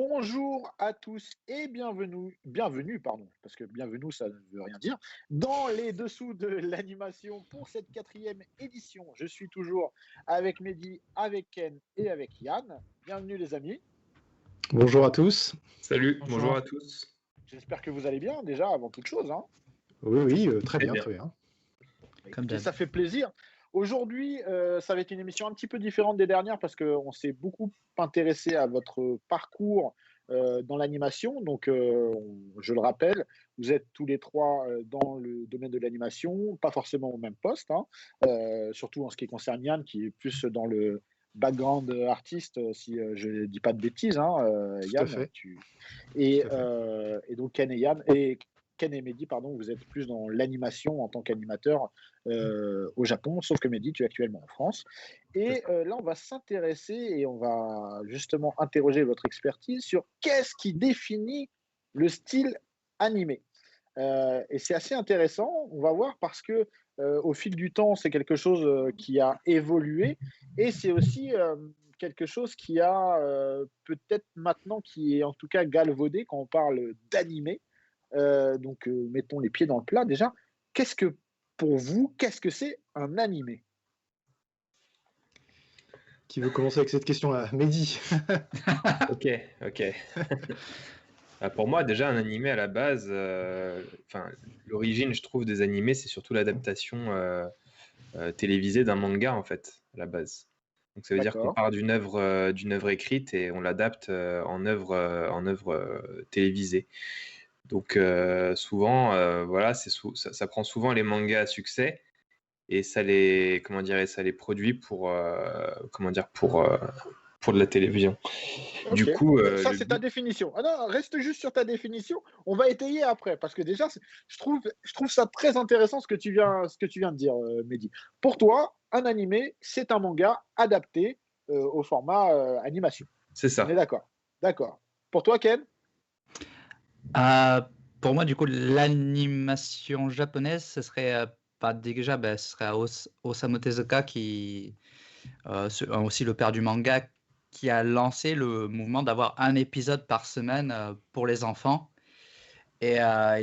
Bonjour à tous et bienvenue, pardon, parce que bienvenue, ça ne veut rien dire, dans les dessous de l'animation pour cette quatrième édition. Je suis toujours avec Mehdi, avec Ken et avec Yann. Bienvenue les amis. Bonjour à tous. Salut, bonjour Bonjour. à tous. J'espère que vous allez bien déjà avant toute chose, hein. Oui, très Très bien, bien. très bien. Comme Écoutez, d'hab. ça fait plaisir. Aujourd'hui, ça va être une émission un petit peu différente des dernières parce qu'on s'est beaucoup intéressé à votre parcours dans l'animation. Donc, je le rappelle, vous êtes tous les trois dans le domaine de l'animation, pas forcément au même poste, hein, surtout en ce qui concerne Yann, qui est plus dans le background artiste, si je ne dis pas de bêtises, hein, Tout à Yann. fait. Et, Tout à fait. et donc Ken et Mehdi, pardon, vous êtes plus dans l'animation en tant qu'animateur au Japon, sauf que Mehdi, tu es actuellement en France. Et là, on va s'intéresser et on va justement interroger votre expertise sur qu'est-ce qui définit le style animé. Et c'est assez intéressant, on va voir, parce que au fil du temps, c'est quelque chose qui a évolué et c'est aussi quelque chose qui a peut-être maintenant, qui est en tout cas galvaudé quand on parle d'animé. Donc, mettons les pieds dans le plat déjà. Qu'est-ce que, pour vous, qu'est-ce que c'est un animé? Qui veut commencer avec cette question-là? Mehdi. Ok. Pour moi, déjà, un animé à la base, l'origine, je trouve, des animés, c'est surtout l'adaptation télévisée d'un manga, en fait, à la base. Donc, ça veut dire qu'on D'accord. part d'une œuvre écrite et on l'adapte en œuvre télévisée. Donc, souvent, voilà, ça prend souvent les mangas à succès et ça les produit pour de la télévision. Du Ok. coup, Ça, le c'est ta but, définition. Ah non, reste juste sur ta définition. On va étayer après, parce que déjà, je trouve ça très intéressant ce que tu viens de dire, Mehdi. Pour toi, un animé, c'est un manga adapté au format animation. c'est On est ça. d'accord. D'accord. Pour toi, Ken? Euh, pour moi, du coup, l'animation japonaise, ce serait déjà, ce serait Osamu Tezuka aussi le père du manga, qui a lancé le mouvement d'avoir un épisode par semaine pour les enfants, et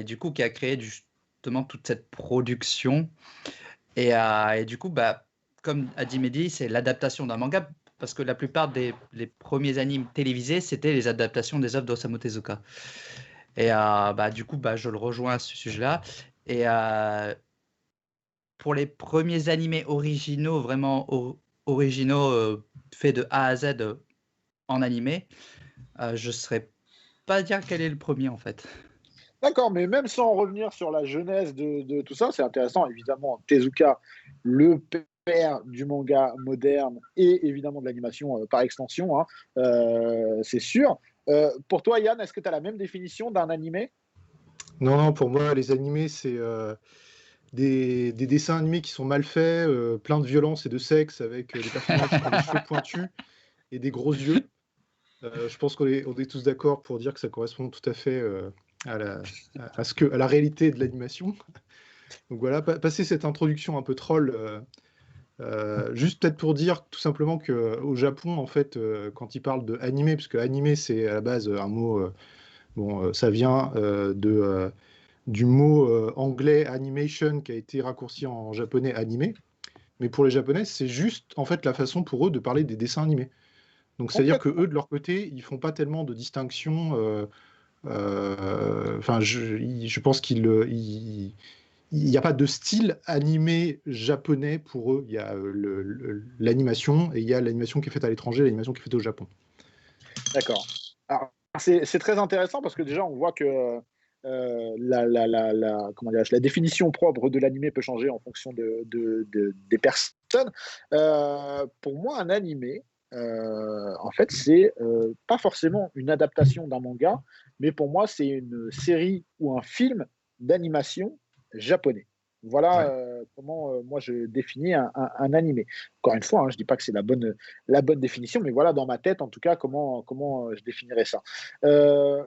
du coup, qui a créé justement toute cette production. Et du coup, comme a dit Mehdi, c'est l'adaptation d'un manga, parce que la plupart les premiers animes télévisés, c'était les adaptations des œuvres d'Osamu Tezuka. Et du coup, je le rejoins à ce sujet-là. Et pour les premiers animés originaux, vraiment originaux, faits de A à Z en animé, je ne saurais pas dire quel est le premier en fait. D'accord, mais même sans revenir sur la genèse de tout ça, c'est intéressant, évidemment, Tezuka, le père du manga moderne et évidemment de l'animation par extension, hein, c'est sûr. Pour toi, Yann, est-ce que tu as la même définition d'un animé? Non, pour moi, les animés, c'est des dessins animés qui sont mal faits, plein de violence et de sexe, avec des personnages qui ont des cheveux pointus et des gros yeux. Je pense qu'on est tous d'accord pour dire que ça correspond tout à fait à la réalité de l'animation. Donc voilà, passer cette introduction un peu troll, juste peut-être pour dire tout simplement qu'au Japon, en fait, quand ils parlent de animé, parce que animé, c'est à la base un mot, ça vient du mot anglais animation qui a été raccourci en japonais animé. Mais pour les Japonais, c'est juste en fait la façon pour eux de parler des dessins animés. Donc c'est-à-dire que eux, de leur côté, ils font pas tellement de distinction. Je pense il n'y a pas de style animé japonais pour eux. Il y a l'animation et il y a l'animation qui est faite à l'étranger, l'animation qui est faite au Japon. D'accord. Alors, c'est très intéressant parce que déjà, on voit que la définition propre de l'animé peut changer en fonction des personnes. Pour moi, un animé, en fait, c'est pas forcément une adaptation d'un manga, mais pour moi, c'est une série ou un film d'animation japonais. Voilà Ouais. comment moi je définis un animé. Encore une fois, hein, je dis pas que c'est la bonne définition, mais voilà dans ma tête, en tout cas, comment je définirais ça. Euh,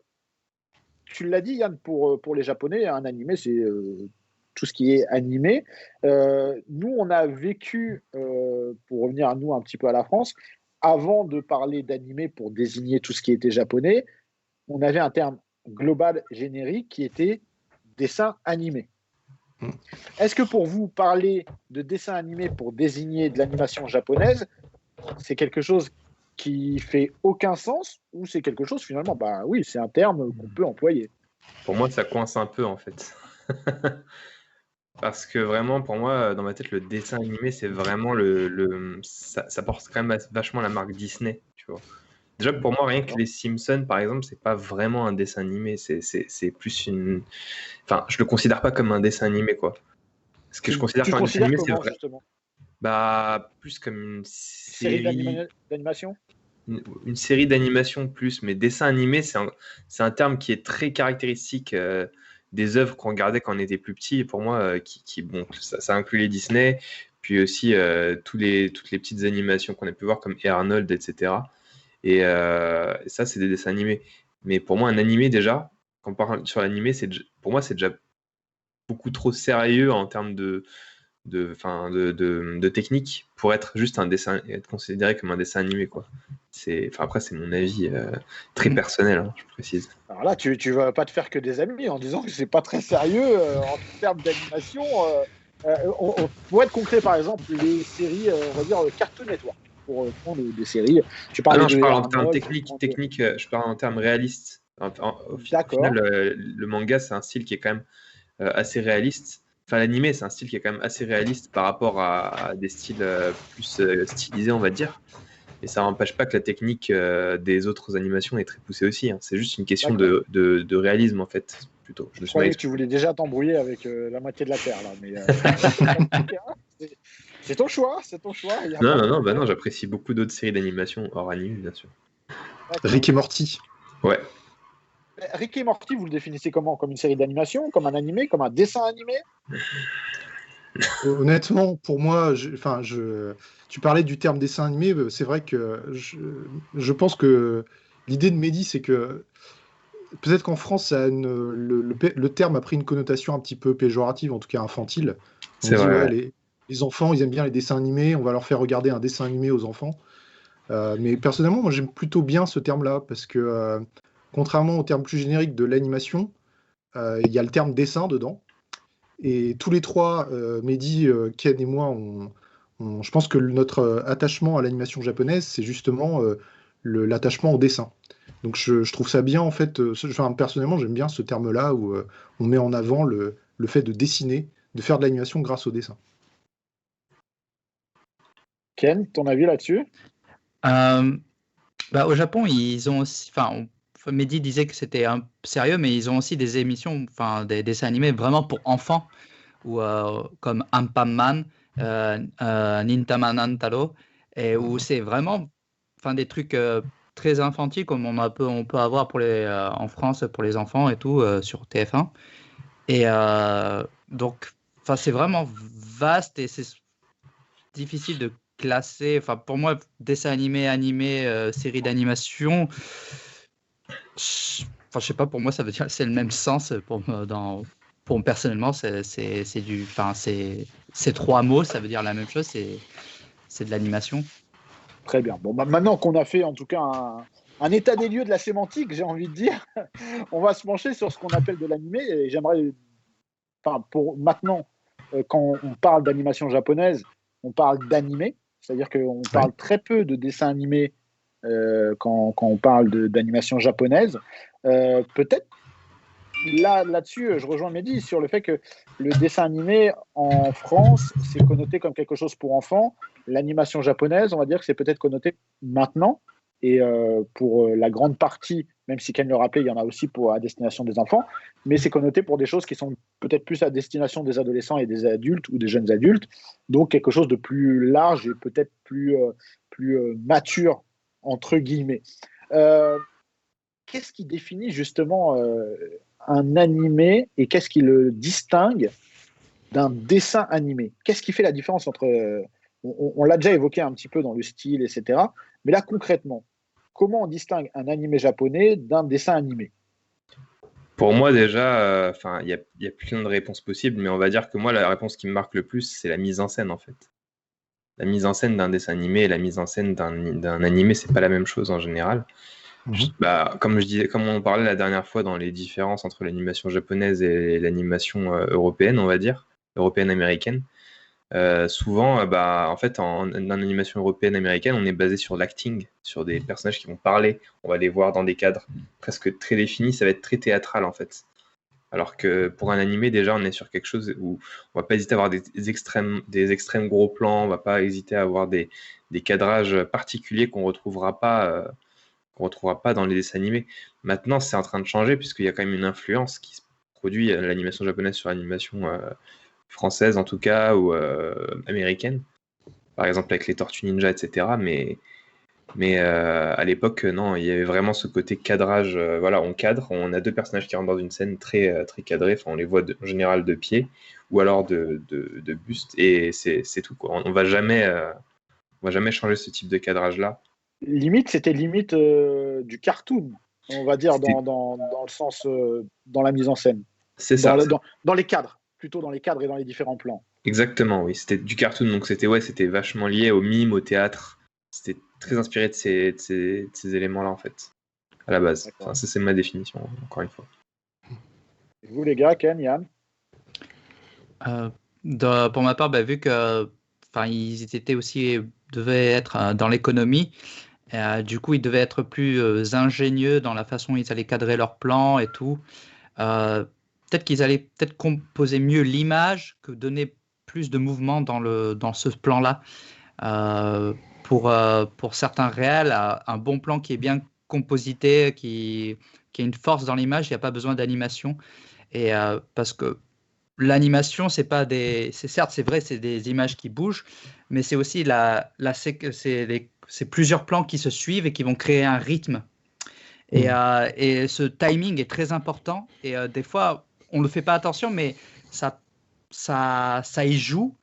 Tu l'as dit, Yann, pour les Japonais, un animé, c'est tout ce qui est animé. Nous, on a vécu, pour revenir à nous un petit peu à la France, avant de parler d'animé pour désigner tout ce qui était japonais, on avait un terme global générique qui était dessin animé. Est-ce que pour vous, parler de dessin animé pour désigner de l'animation japonaise, c'est quelque chose qui fait aucun sens ou c'est quelque chose finalement, bah oui, c'est un terme qu'on peut employer. Pour moi, ça coince un peu en fait. Parce que vraiment, pour moi, dans ma tête, le dessin animé, c'est vraiment ça porte quand même vachement la marque Disney, tu vois. Déjà, pour moi, rien que les Simpsons, par exemple, c'est pas vraiment un dessin animé, c'est plus une. Enfin, je le considère pas comme un dessin animé, quoi. Ce que je considère comme un dessin animé, c'est vrai. Justement Bah, plus comme une série série. d'animation. Une série d'animation plus, mais dessin animé, c'est un terme qui est très caractéristique des œuvres qu'on regardait quand on était plus petit. Et pour moi, bon, ça inclut les Disney, puis aussi toutes les petites animations qu'on a pu voir comme Hey Arnold, etc. Et ça, c'est des dessins animés. Mais pour moi, un animé, déjà, quand on parle sur l'animé, pour moi, c'est déjà beaucoup trop sérieux en termes de technique pour être juste un dessin, être considéré comme un dessin animé, quoi. Après, c'est mon avis très personnel, hein, je précise. Alors là, tu vas pas te faire que des amis en disant que c'est pas très sérieux en termes d'animation. Pour être concret, par exemple, les séries, on va dire Cartoon Network, pour prendre des séries. Je parle en termes techniques, je parle en termes réalistes. Au final, le manga, c'est un style qui est quand même assez réaliste. Enfin, l'animé, c'est un style qui est quand même assez réaliste par rapport à des styles plus stylisés, on va dire. Et ça n'empêche pas que la technique des autres animations est très poussée aussi. Hein. C'est juste une question de réalisme, en fait, plutôt. Je croyais que tu voulais déjà t'embrouiller avec la moitié de la Terre, là. Mais c'est ton choix, c'est ton choix. Non, j'apprécie beaucoup d'autres séries d'animation hors anime, bien sûr. Rick et Morty. Ouais. Rick et Morty, vous le définissez comment? Comme une série d'animation, comme un animé, comme un dessin animé? Honnêtement, pour moi, tu parlais du terme dessin animé, c'est vrai que je pense que l'idée de Mehdi, c'est que peut-être qu'en France, le terme a pris une connotation un petit peu péjorative, en tout cas infantile. C'est vrai. Ouais, les enfants, ils aiment bien les dessins animés, on va leur faire regarder un dessin animé aux enfants. Mais personnellement, moi, j'aime plutôt bien ce terme-là, parce que contrairement au terme plus générique de l'animation, il y a le terme dessin dedans. Et tous les trois, Mehdi, Ken et moi, je pense que notre attachement à l'animation japonaise, c'est justement l'attachement au dessin. Donc je trouve ça bien, en fait, personnellement, j'aime bien ce terme-là où on met en avant le fait de dessiner, de faire de l'animation grâce au dessin. Ken, ton avis là-dessus? Au Japon, ils ont aussi... Mehdi disait que c'était sérieux, mais ils ont aussi des émissions, des dessins animés vraiment pour enfants, comme Ampaman, Nintaman Antaro, et où c'est vraiment des trucs très infantiles comme on peut avoir en France pour les enfants et tout sur TF1. Et donc, c'est vraiment vaste et c'est difficile de classer. Pour moi, dessin animé, série d'animation, je sais pas, pour moi, ça veut dire c'est le même sens. Pour personnellement, c'est ces trois mots, ça veut dire la même chose, c'est de l'animation. Très bien. Bon, maintenant qu'on a fait en tout cas un état des lieux de la sémantique, j'ai envie de dire, on va se pencher sur ce qu'on appelle de l'animé. Et j'aimerais, pour maintenant, quand on parle d'animation japonaise, on parle d'animé, c'est-à-dire qu'on parle très peu de dessins animés quand on parle d'animation japonaise. Peut-être là-dessus, je rejoins Mehdi sur le fait que le dessin animé en France, c'est connoté comme quelque chose pour enfants. L'animation japonaise, on va dire que c'est peut-être connoté maintenant. Et pour la grande partie, même si Ken le rappelait, il y en a aussi à destination des enfants, mais c'est connoté pour des choses qui sont peut-être plus à destination des adolescents et des adultes ou des jeunes adultes. Donc quelque chose de plus large et peut-être plus mature, entre guillemets. Qu'est-ce qui définit justement un animé et qu'est-ce qui le distingue d'un dessin animé? Qu'est-ce qui fait la différence entre... on l'a déjà évoqué un petit peu dans le style, etc. Mais là, concrètement, comment on distingue un animé japonais d'un dessin animé? Pour moi, déjà, il y a plein de réponses possibles, mais on va dire que moi, la réponse qui me marque le plus, c'est la mise en scène, en fait. La mise en scène d'un dessin animé et la mise en scène d'un animé, c'est pas la même chose en général. Comme on parlait la dernière fois dans les différences entre l'animation japonaise et l'animation européenne, on va dire, européenne-américaine, souvent, en fait, en animation européenne-américaine, on est basé sur l'acting, sur des personnages qui vont parler, on va les voir dans des cadres presque très définis, ça va être très théâtral en fait. Alors que pour un animé, déjà, on est sur quelque chose où on va pas hésiter à avoir des extrêmes gros plans, on va pas hésiter à avoir des cadrages particuliers qu'on retrouvera pas dans les dessins animés. Maintenant, c'est en train de changer puisqu'il y a quand même une influence qui se produit l'animation japonaise sur l'animation française en tout cas ou américaine. Par exemple avec les Tortues Ninja, etc. Mais à l'époque, non, il y avait vraiment ce côté cadrage. Voilà, on cadre, on a deux personnages qui rentrent dans une scène très, très cadrée. Enfin, on les voit en général de pied ou alors de buste et c'est tout, quoi. On va jamais changer ce type de cadrage-là. Limite, c'était limite du cartoon, on va dire, dans le sens, dans la mise en scène. C'est ça. Dans les cadres, plutôt dans les cadres et dans les différents plans. Exactement, oui. C'était du cartoon, donc c'était vachement lié au mime, au théâtre. C'était très inspiré de ces éléments-là, en fait, à la base. Enfin, ça, c'est ma définition, encore une fois. Et vous, les gars, Ken, Yann? Pour ma part, vu que ils étaient aussi devaient être dans l'économie, du coup, ils devaient être plus ingénieux dans la façon dont ils allaient cadrer leurs plans et tout. Peut-être qu'ils allaient composer mieux l'image que donner plus de mouvement dans ce plan-là. Pour certains réels, un bon plan qui est bien composité, qui a une force dans l'image, il n'y a pas besoin d'animation. Et parce que l'animation, c'est certes, c'est vrai, c'est des images qui bougent, mais c'est aussi c'est plusieurs plans qui se suivent et qui vont créer un rythme. Et ce timing est très important. Et des fois, on ne fait pas attention, mais ça y joue.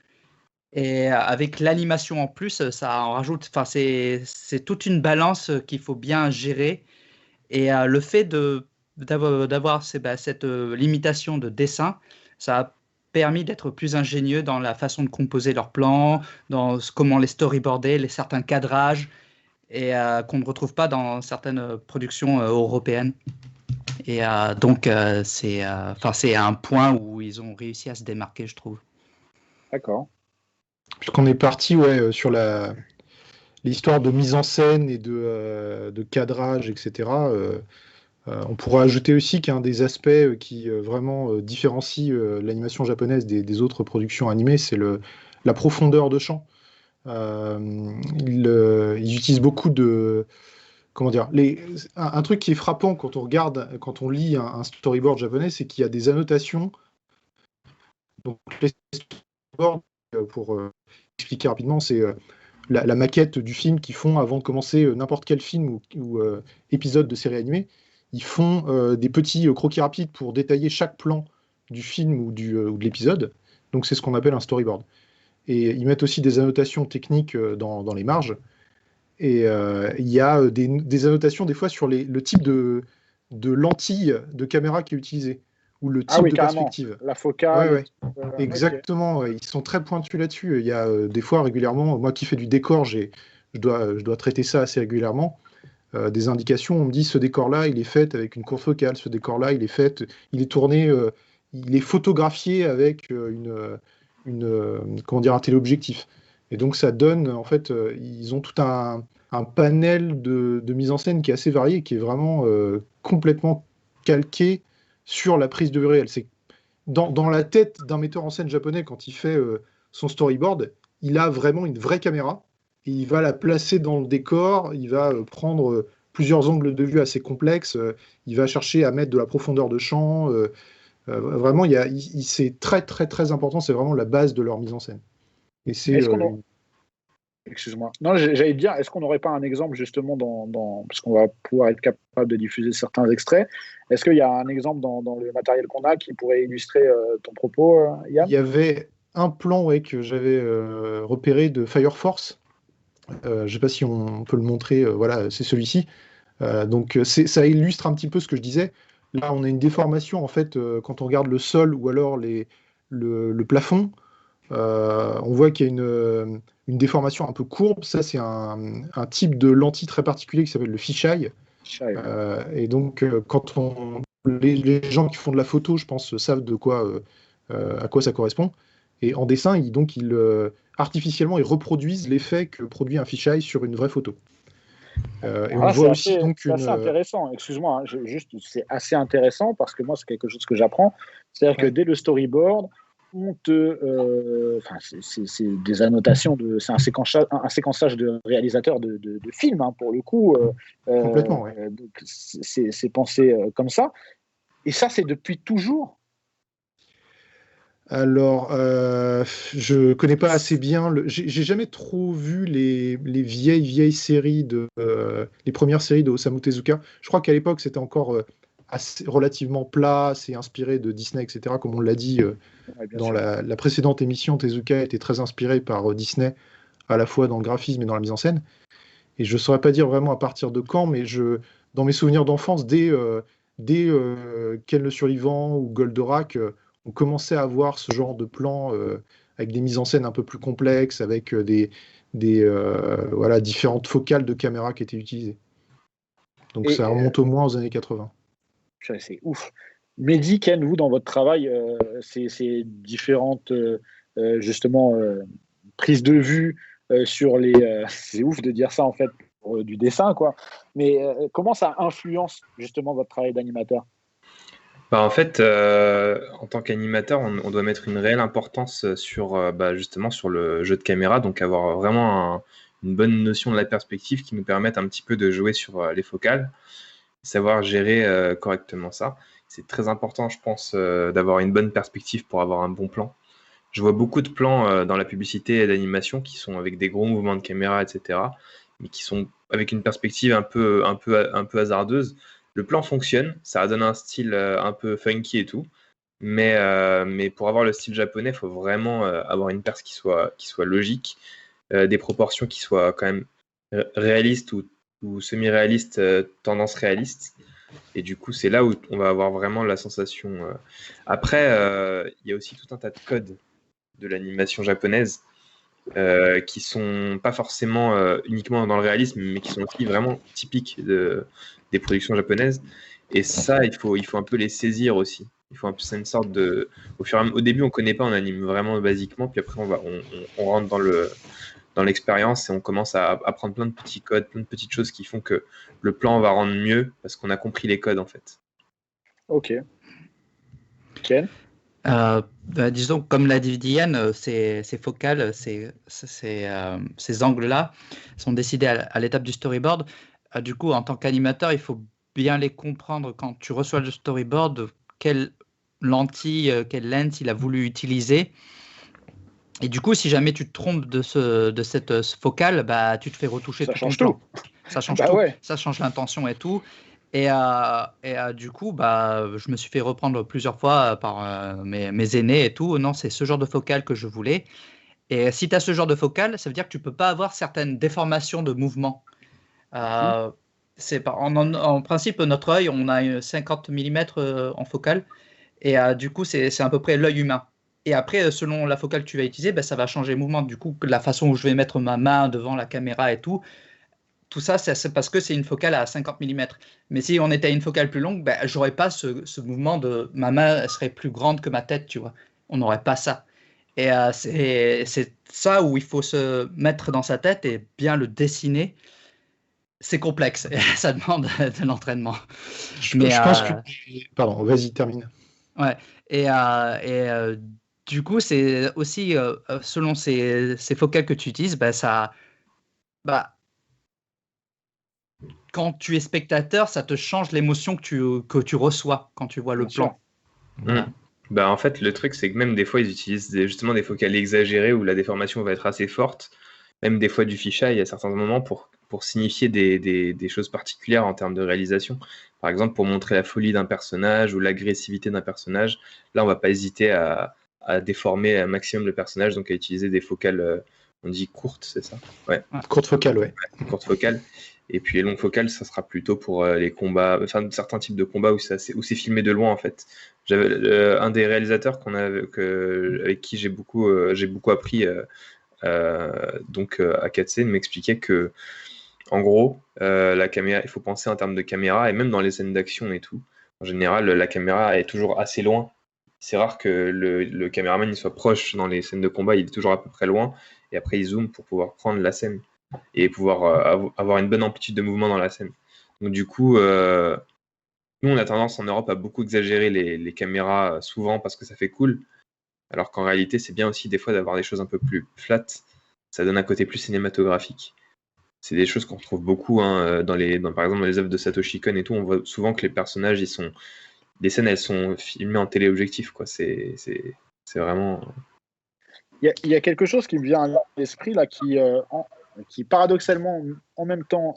Et avec l'animation en plus, ça en rajoute. Enfin, c'est toute une balance qu'il faut bien gérer. Et le fait d'avoir cette limitation de dessin, ça a permis d'être plus ingénieux dans la façon de composer leurs plans, dans comment les storyboarder, certains cadrages, et qu'on ne retrouve pas dans certaines productions européennes. Et donc, c'est un point où ils ont réussi à se démarquer, je trouve. D'accord. Puisqu'on est parti sur l'histoire de mise en scène et de cadrage, etc., on pourra ajouter aussi qu'un des aspects qui vraiment différencie l'animation japonaise des autres productions animées, c'est la profondeur de champ. Ils utilisent beaucoup de... Comment dire, un truc qui est frappant quand on lit un storyboard japonais, c'est qu'il y a des annotations. Donc les storyboards, pour expliquer rapidement, c'est la maquette du film qu'ils font avant de commencer n'importe quel film ou épisode de série animée. Ils font des petits croquis rapides pour détailler chaque plan du film ou de l'épisode. Donc c'est ce qu'on appelle un storyboard. Et ils mettent aussi des annotations techniques dans les marges. Et il y a des annotations des fois sur le type de lentille de caméra qui est utilisée, ou le type de perspective. La focale. Exactement, okay. Ils sont très pointus là-dessus. Il y a des fois régulièrement, moi qui fais du décor, je dois traiter ça assez régulièrement. Des indications, on me dit ce décor-là, il est fait avec une courte focale, ce décor-là, il est tourné, il est photographié avec un téléobjectif. Et donc ça donne, en fait, ils ont tout un panel de mise en scène qui est assez varié, qui est vraiment complètement calqué sur la prise de vue réelle. C'est dans la tête d'un metteur en scène japonais, quand il fait son storyboard, il a vraiment une vraie caméra, et il va la placer dans le décor, il va prendre plusieurs angles de vue assez complexes, il va chercher à mettre de la profondeur de champ. Vraiment, c'est très, très, très important, c'est vraiment la base de leur mise en scène. Et c'est... Excuse-moi. Non, j'allais te dire, est-ce qu'on n'aurait pas un exemple justement parce qu'on va pouvoir être capable de diffuser certains extraits. Est-ce qu'il y a un exemple dans le matériel qu'on a qui pourrait illustrer ton propos, Yann? Il y avait un plan que j'avais repéré de Fire Force. Je ne sais pas si on peut le montrer. Voilà, c'est celui-ci. Donc ça illustre un petit peu ce que je disais. Là, on a une déformation en fait quand on regarde le sol ou alors le plafond. On voit qu'il y a une déformation un peu courbe. Ça, c'est un type de lentille très particulier qui s'appelle le fisheye. Et donc, les gens qui font de la photo, je pense, savent à quoi ça correspond. Et en dessin, artificiellement, ils reproduisent l'effet que produit un fisheye sur une vraie photo. Et on voit aussi donc c'est assez intéressant. Excuse-moi, hein, c'est assez intéressant parce que moi, c'est quelque chose que j'apprends. C'est-à-dire que dès le storyboard, c'est des annotations, c'est un séquençage de réalisateurs de films, hein, pour le coup. Complètement, ouais. C'est pensé comme ça. Et ça, c'est depuis toujours. Alors, je connais pas assez bien. J'ai jamais trop vu les vieilles séries les premières séries de Osamu Tezuka. Je crois qu'à l'époque, c'était encore relativement plat, c'est inspiré de Disney, etc. Comme on l'a dit dans la précédente émission, Tezuka était très inspiré par Disney, à la fois dans le graphisme et dans la mise en scène. Et je saurais pas dire vraiment à partir de quand, mais dans mes souvenirs d'enfance, dès Ken le Survivant ou Goldorak, on commençait à avoir ce genre de plan avec des mises en scène un peu plus complexes, avec différentes focales de caméra qui étaient utilisées. Donc ça remonte au moins aux années 80. C'est ouf. Mehdi, Ken, vous, dans votre travail, ces différentes justement prises de vue sur les... c'est ouf de dire ça en fait pour du dessin, quoi. Mais comment ça influence justement votre travail d'animateur? En fait, en tant qu'animateur, on doit mettre une réelle importance justement sur le jeu de caméra, donc avoir vraiment une bonne notion de la perspective qui nous permette un petit peu de jouer sur les focales, savoir gérer correctement ça. C'est très important, je pense, d'avoir une bonne perspective pour avoir un bon plan. Je vois beaucoup de plans dans la publicité et d'animation qui sont avec des gros mouvements de caméra, etc., mais qui sont avec une perspective un peu hasardeuse. Le plan fonctionne, ça donne un style un peu funky et tout, mais pour avoir le style japonais, il faut vraiment avoir une perce qui soit logique, des proportions qui soient quand même réalistes ou semi-réalistes, tendance réaliste. Et du coup, c'est là où on va avoir vraiment la sensation. Après, il y a aussi tout un tas de codes de l'animation japonaise qui sont pas forcément uniquement dans le réalisme, mais qui sont aussi vraiment typiques des productions japonaises. Et ça, il faut un peu les saisir aussi. C'est une sorte de. Au début, on connaît pas, on anime vraiment basiquement, puis après, on rentre dans l'expérience et on commence à apprendre plein de petits codes, plein de petites choses qui font que le plan va rendre mieux parce qu'on a compris les codes en fait. Ok. Ken? Disons, comme l'a dit Diane, ces focales, ces angles-là sont décidés à l'étape du storyboard. Du coup, en tant qu'animateur, il faut bien les comprendre quand tu reçois le storyboard, quelle lentille, quelle lens il a voulu utiliser. Et du coup, si jamais tu te trompes de cette focale, bah, tu te fais retoucher tout ton plan. Ça change tout. Ouais. Ça change l'intention et tout. Et du coup, bah, je me suis fait reprendre plusieurs fois par mes aînés et tout. Non, c'est ce genre de focale que je voulais. Et si tu as ce genre de focale, ça veut dire que tu ne peux pas avoir certaines déformations de mouvement. En principe, notre œil, on a 50 mm en focale. Et du coup, c'est à peu près l'œil humain. Et après, selon la focale que tu vas utiliser, bah, ça va changer le mouvement. Du coup, la façon où je vais mettre ma main devant la caméra et tout ça, c'est parce que c'est une focale à 50 mm. Mais si on était à une focale plus longue, ben, j'aurais pas ce mouvement de ma main serait plus grande que ma tête, tu vois. On n'aurait pas ça. Et c'est ça où il faut se mettre dans sa tête et bien le dessiner. C'est complexe et ça demande de l'entraînement. Je pense que... Pardon, vas-y, termine. Ouais. Et du coup, c'est aussi selon ces focales que tu utilises, quand tu es spectateur, ça te change l'émotion que tu reçois quand tu vois le plan. Voilà. En fait, le truc, c'est que même des fois, ils utilisent justement des focales exagérées où la déformation va être assez forte. Même des fois du fisheye à certains moments pour signifier des choses particulières en termes de réalisation. Par exemple, pour montrer la folie d'un personnage ou l'agressivité d'un personnage, là, on va pas hésiter à déformer un maximum le personnage, donc à utiliser des focales, on dit courtes, c'est ça? Ouais. Courte focale, ouais. Courte focale. Et puis les longues focales, ça sera plutôt pour les combats, enfin certains types de combats où c'est filmé de loin en fait. J'avais un des réalisateurs avec qui j'ai beaucoup appris, donc Akatsuki m'expliquait que En gros, la caméra, il faut penser en termes de caméra, et même dans les scènes d'action et tout. En général, la caméra est toujours assez loin. C'est rare que le caméraman il soit proche dans les scènes de combat, il est toujours à peu près loin, et après il zoome pour pouvoir prendre la scène et pouvoir avoir une bonne amplitude de mouvement dans la scène. Donc du coup, nous on a tendance en Europe à beaucoup exagérer les caméras souvent parce que ça fait cool, alors qu'en réalité c'est bien aussi des fois d'avoir des choses un peu plus flat, ça donne un côté plus cinématographique. C'est des choses qu'on retrouve beaucoup hein, par exemple dans les œuvres de Satoshi Kon et tout, on voit souvent que les personnages les scènes elles sont filmées en téléobjectif quoi. C'est vraiment Il y a quelque chose qui me vient à l'esprit là, qui paradoxalement en même temps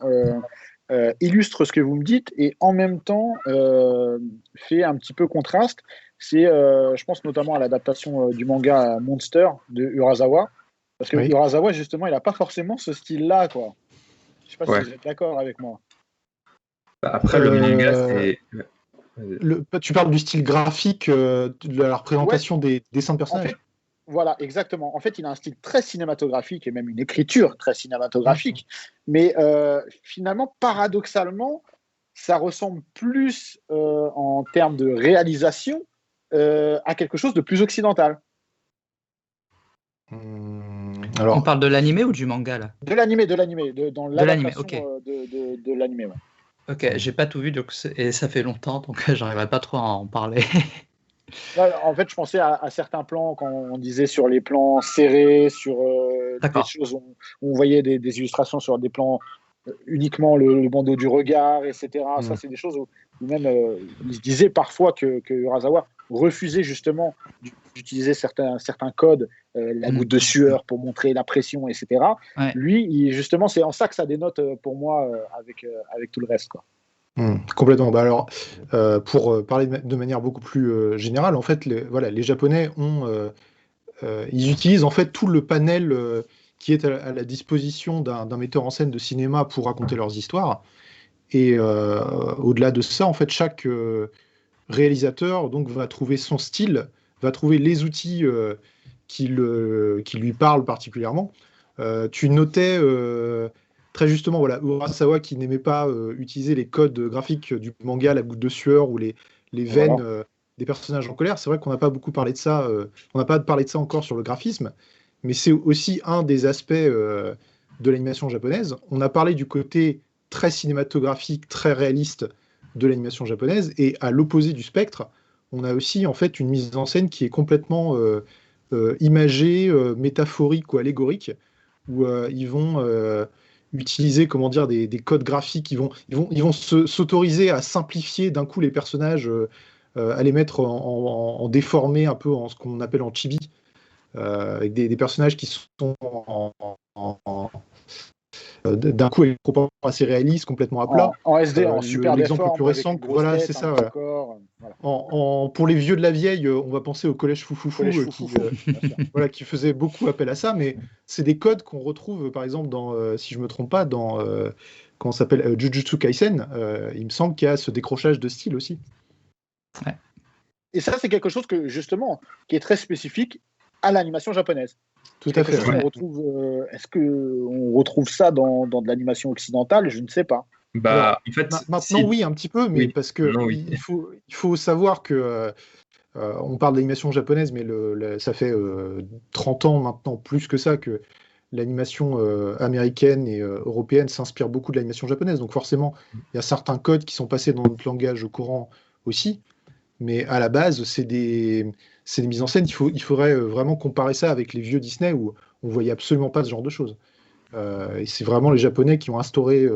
illustre ce que vous me dites et en même temps fait un petit peu contraste. C'est, je pense notamment à l'adaptation du manga Monster de Urasawa, parce que Oui. Urasawa justement, il n'a pas forcément ce style-là, quoi. Je sais pas Ouais. si vous êtes d'accord avec moi. Après le manga c'est Tu parles du style graphique, de la représentation des dessins de En personnages. fait, voilà, exactement. En fait, il a un style très cinématographique et même une écriture très cinématographique. Mais finalement, paradoxalement, ça ressemble plus en termes de réalisation à quelque chose de plus occidental. Alors, On parle de l'animé ou du manga là? De l'animé, dans De l'animé, l'adaptation ok. de l'animé. Ouais. Ok, j'ai pas tout vu donc et ça fait longtemps donc j'arriverai pas trop à en parler. Ouais, en fait, je pensais à certains plans quand on disait sur les plans serrés, sur des D'accord. choses où on voyait des illustrations sur des plans uniquement le bandeau du regard, etc. Ça, c'est des choses où même il se disait parfois que Urasawa refusait justement d'utiliser certains codes, la goutte de sueur pour montrer la pression, etc. Ouais. Lui, justement, c'est en ça que ça dénote pour moi avec tout le reste, quoi. Complètement. Bah alors, pour parler de manière beaucoup plus générale, en fait, les Japonais ils utilisent en fait tout le panel qui est à la disposition d'un metteur en scène de cinéma pour raconter leurs histoires. Et au-delà de ça, en fait, chaque réalisateur donc va trouver son style, va trouver les outils qui lui parlent particulièrement. Tu notais très justement, voilà, Urasawa qui n'aimait pas utiliser les codes graphiques du manga, la goutte de sueur ou les veines des personnages en colère. C'est vrai qu'on n'a pas beaucoup parlé de ça, on n'a pas parlé de ça encore sur le graphisme, mais c'est aussi un des aspects de l'animation japonaise. On a parlé du côté très cinématographique, très réaliste de l'animation japonaise, et à l'opposé du spectre, on a aussi en fait une mise en scène qui est complètement imagée, métaphorique ou allégorique, où ils vont utiliser comment dire, des codes graphiques, ils vont s'autoriser à simplifier d'un coup les personnages, à les mettre en déformé un peu en ce qu'on appelle en chibi, avec des personnages qui sont d'un coup avec des proportions assez réalistes, complètement à plat. En SD, en super L'exemple le plus déforme, avec récent, une grosse voilà, tête, c'est un ça. petit Voilà. corps. Voilà. Pour les vieux de la vieille, on va penser au collège Foufoufou Collège qui, Foufoufou, bien sûr. voilà, qui faisait beaucoup appel à ça, mais c'est des codes qu'on retrouve, par exemple, dans, si je me trompe pas, dans comment ça s'appelle, Jujutsu Kaisen. Il me semble qu'il y a ce décrochage de style aussi. Ouais. Et ça, c'est quelque chose que justement, qui est très spécifique à l'animation japonaise. Tout C'est à quelque fait. chose Ouais. qu'on retrouve. Est-ce qu'on retrouve ça dans de l'animation occidentale? Je ne sais pas. Bah, Alors, en fait, maintenant, oui, un petit peu, mais oui. parce que Non, oui. il faut savoir que on parle d'animation japonaise, mais ça fait 30 ans maintenant, plus que ça, que l'animation américaine et européenne s'inspire beaucoup de l'animation japonaise. Donc forcément, il y a certains codes qui sont passés dans notre langage courant aussi. Mais à la base, c'est des mises en scène. Il faudrait vraiment comparer ça avec les vieux Disney où on voyait absolument pas ce genre de choses. Et c'est vraiment les Japonais qui ont instauré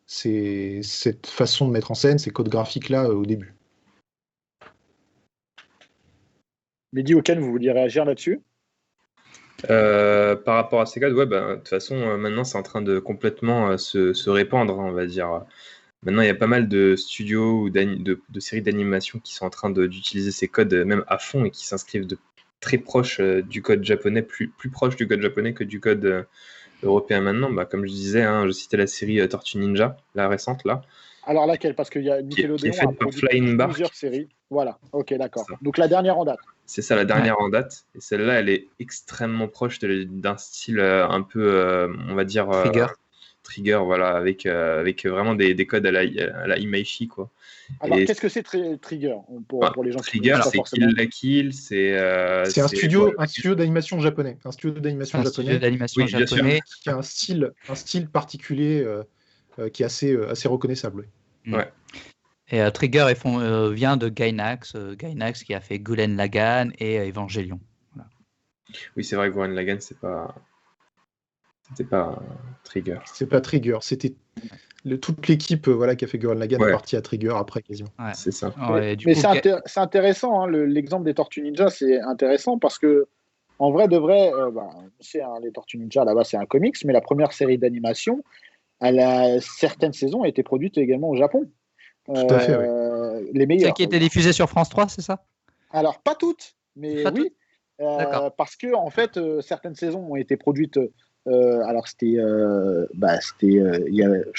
cette façon de mettre en scène, ces codes graphiques-là au début. Mehdi, auquel vous vouliez réagir là-dessus? Par rapport à ces codes, ouais, bah, de toute façon, maintenant, c'est en train de complètement se répandre, hein, on va dire. Maintenant, il y a pas mal de studios ou de séries d'animation qui sont en train d'utiliser ces codes même à fond et qui s'inscrivent très proche du code japonais, plus proche du code japonais que du code européen maintenant. Bah, comme je disais, hein, je citais la série Tortue Ninja, la récente, là. Alors laquelle? Parce qu'il y a Qui est Nickelodeon a faite par produit Flying Bark. plusieurs séries. Voilà, ok, d'accord. Ça. Donc la dernière en date. C'est ça, la dernière en date. Et celle-là, elle est extrêmement proche d'un style un peu, on va dire, Trigger, voilà, avec vraiment des codes à la Imaishi, quoi. Alors, Et qu'est-ce que c'est Trigger enfin, pour les gens qui Trigger, connaissent pas c'est forcément? Kill la Kill, C'est un studio d'animation japonais. Un studio d'animation Un studio japonais d'animation Oui, bien sûr. japonais. qui a un style particulier qui est assez reconnaissable. oui. Ouais. Et Trigger vient de Gainax, Gainax qui a fait Gurren Lagann et Evangelion. Voilà. Oui, c'est vrai que Gurren Lagann, c'était pas Trigger. C'est pas Trigger, c'était toute l'équipe qui a fait Gurren Lagann est partie à Trigger après quasiment. Ouais. C'est ça. Ouais, Mais c'est intéressant, hein, l'exemple des Tortues Ninja, c'est intéressant parce que en vrai de vrai, les Tortues Ninja là-bas c'est un comics, mais la première série d'animation, certaines saisons a été produite également au Japon. Tout à fait, oui. Les meilleurs. Celle qui était diffusée sur France 3, c'est ça? Alors pas toutes, mais Pas oui, D'accord. parce que en fait certaines saisons ont été produites. Alors je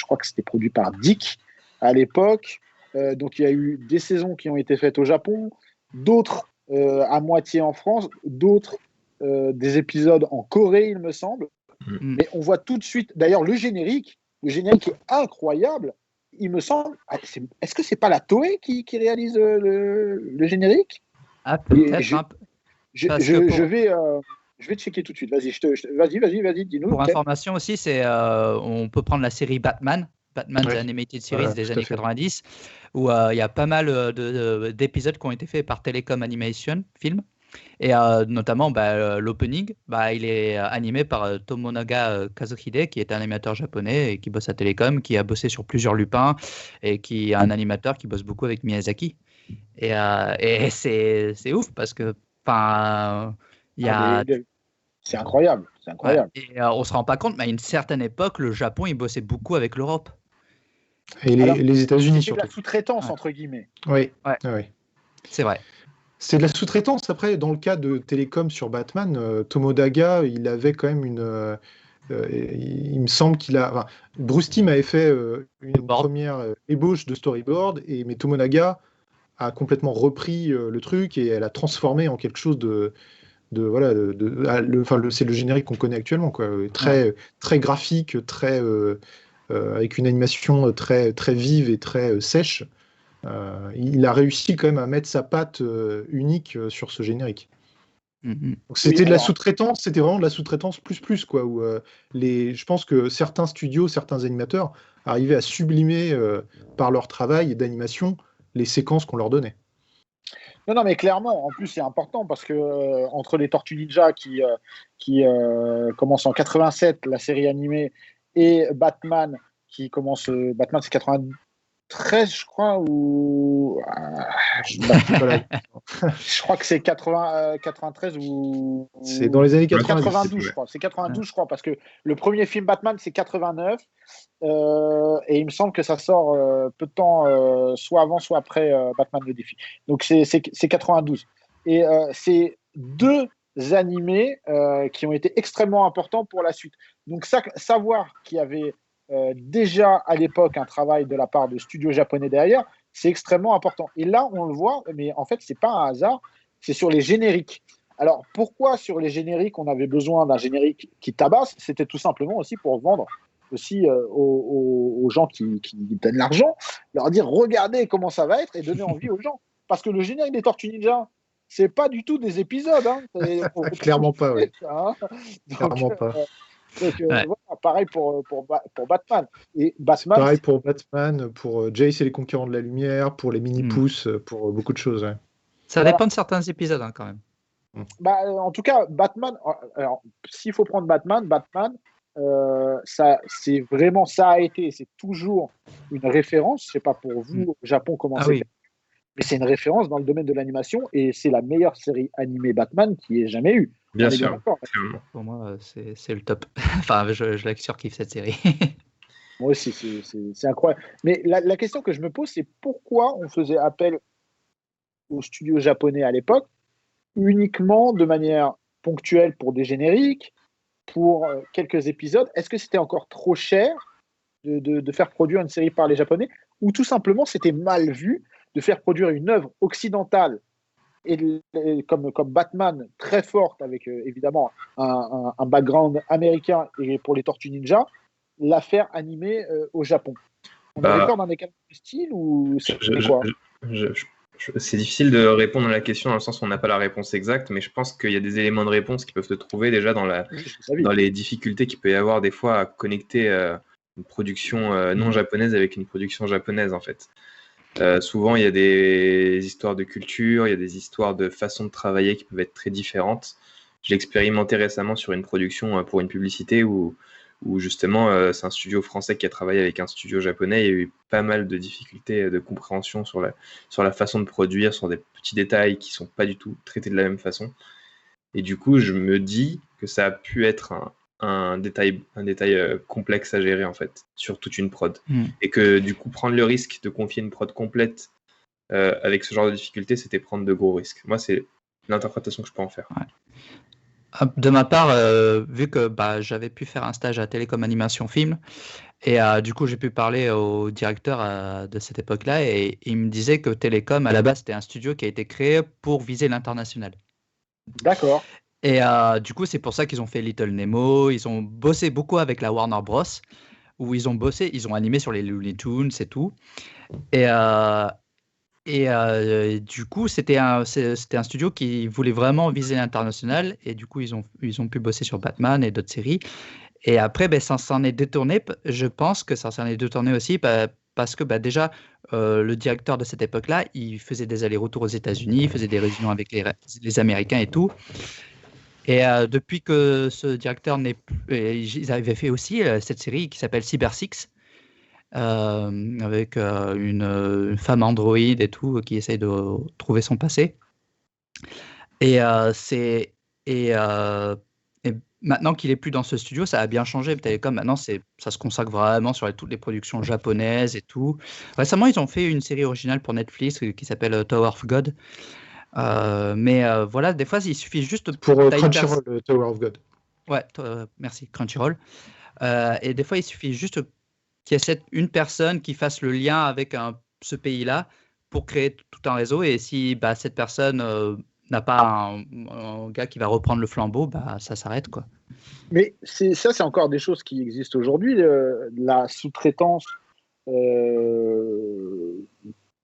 crois que c'était produit par Dick à l'époque. Donc il y a eu des saisons qui ont été faites au Japon, d'autres à moitié en France, d'autres des épisodes en Corée, il me semble. Mais on voit tout de suite, d'ailleurs le générique est incroyable. Il me semble, est-ce que c'est pas la Toei qui réalise le générique? Ah, peut-être. Je vais checker tout de suite. Vas-y, vas-y, dis-nous. Pour information aussi, on peut prendre la série Batman, The Animated Series des années 90, où il y a pas mal d'épisodes qui ont été faits par Telecom Animation Film. Et notamment, l'opening, il est animé par Tomonaga Kazuhide, qui est un animateur japonais et qui bosse à Telecom, qui a bossé sur plusieurs Lupin et qui est un animateur qui bosse beaucoup avec Miyazaki. Et c'est ouf parce que, il y a... C'est incroyable. Ouais, et on se rend pas compte, mais à une certaine époque, le Japon, il bossait beaucoup avec l'Europe. Et les États-Unis surtout. C'est de la sous-traitance, entre guillemets. Oui. C'est vrai. C'est de la sous-traitance. Après, dans le cas de Télécom sur Batman, Tomodaga, il avait quand même il me semble qu'il a... Bruce Timm avait fait une première ébauche de storyboard, mais Tomodaga a complètement repris le truc et elle a transformé en quelque chose c'est le générique qu'on connaît actuellement, quoi. Très graphique, avec une animation très, très vive et très sèche. Il a réussi quand même à mettre sa patte unique sur ce générique. Donc, c'était de la sous-traitance, c'était vraiment de la sous-traitance plus, quoi. Où, je pense que certains studios, certains animateurs arrivaient à sublimer par leur travail d'animation les séquences qu'on leur donnait. Non, mais clairement, en plus, c'est important parce que entre les Tortues Ninja qui commence en 87, la série animée, et Batman qui commence. Batman, c'est 93, je crois, ou. Je crois que c'est 93 ou. C'est dans les années 90. 92, je crois. C'est 92, je crois, parce que le premier film Batman, c'est 89. Et il me semble que ça sort peu de temps, soit avant, soit après Batman le défi. Donc c'est 92. Et c'est deux animés qui ont été extrêmement importants pour la suite. Donc savoir qu'il y avait déjà à l'époque un travail de la part de studios japonais derrière, c'est extrêmement important. Et là, on le voit, mais en fait, c'est pas un hasard, c'est sur les génériques. Alors, pourquoi sur les génériques, on avait besoin d'un générique qui tabasse? C'était tout simplement aussi pour vendre aussi aux gens qui donnent l'argent, leur dire regardez comment ça va être et donner envie aux gens. Parce que le générique des Tortues Ninja, c'est pas du tout des épisodes. Hein. Clairement pas, oui. Hein. Clairement pas. Voilà, pareil pour Batman. Et Batman, pareil pour Batman, pour Jace et les Conquérants de la Lumière, pour les mini-pousses, pour beaucoup de choses. Ouais. Ça dépend de certains épisodes quand même. En tout cas, Batman, alors, s'il faut prendre Batman, c'est vraiment, ça a été, c'est toujours une référence. Je sais pas pour vous au Japon comment c'est, mais c'est une référence dans le domaine de l'animation et c'est la meilleure série animée Batman qui ait jamais eu. Bien sûr. Pour moi, c'est le top. Enfin, je la surkiffe cette série. Moi aussi, c'est incroyable. Mais la question que je me pose, c'est pourquoi on faisait appel aux studios japonais à l'époque uniquement de manière ponctuelle pour des génériques, pour quelques épisodes. Est-ce que c'était encore trop cher de faire produire une série par les Japonais, ou tout simplement c'était mal vu de faire produire une œuvre occidentale et comme Batman très forte avec évidemment un background américain et pour les Tortues Ninja, la faire animer au Japon. On est Bah, d'accord dans des cas de style ou je- c'est je- quoi? c'est difficile de répondre à la question dans le sens où on n'a pas la réponse exacte, mais je pense qu'il y a des éléments de réponse qui peuvent se trouver déjà Juste sa vie. dans les difficultés qu'il peut y avoir des fois à connecter une production non japonaise avec une production japonaise en fait. Souvent, il y a des histoires de culture, il y a des histoires de façon de travailler qui peuvent être très différentes. Je l'ai expérimenté récemment sur une production pour une publicité où justement c'est un studio français qui a travaillé avec un studio japonais. Il y a eu pas mal de difficultés de compréhension sur la façon de produire, sur des petits détails qui sont pas du tout traités de la même façon. Et du coup, je me dis que ça a pu être un détail complexe à gérer en fait sur toute une prod. Et que du coup, prendre le risque de confier une prod complète avec ce genre de difficulté, c'était prendre de gros risques. Moi, c'est l'interprétation que je peux en faire. Ouais. De ma part, vu que j'avais pu faire un stage à Télécom Animation Film, et du coup j'ai pu parler au directeur de cette époque-là, et il me disait que Télécom, à la base, c'était un studio qui a été créé pour viser l'international. D'accord. Et du coup, c'est pour ça qu'ils ont fait Little Nemo. Ils ont bossé beaucoup avec la Warner Bros. Où ils ont animé sur les Looney Tunes et tout. Et du coup, c'était un studio qui voulait vraiment viser l'international. Et du coup, ils ont pu bosser sur Batman et d'autres séries. Et après, ça s'en est détourné. Je pense que ça s'en est détourné aussi parce que déjà, le directeur de cette époque-là, il faisait des allers-retours aux États-Unis, il faisait des réunions avec les Américains et tout. Et depuis que ce directeur n'est plus, ils avaient fait aussi cette série qui s'appelle Cyber Six, avec une femme androïde et tout qui essaye de trouver son passé. Et maintenant qu'il est plus dans ce studio, ça a bien changé. Télécom maintenant, ça se consacre vraiment sur toutes les productions japonaises et tout. Récemment, ils ont fait une série originale pour Netflix qui s'appelle Tower of God. Mais voilà, des fois, il suffit juste Pour Crunchyroll, Tower of God. Ouais, merci, Crunchyroll. Et des fois, il suffit juste qu'il y ait une personne qui fasse le lien avec ce pays-là pour créer tout un réseau. Et si cette personne n'a pas un gars qui va reprendre le flambeau, ça s'arrête, quoi. Mais c'est encore des choses qui existent aujourd'hui, la sous-traitance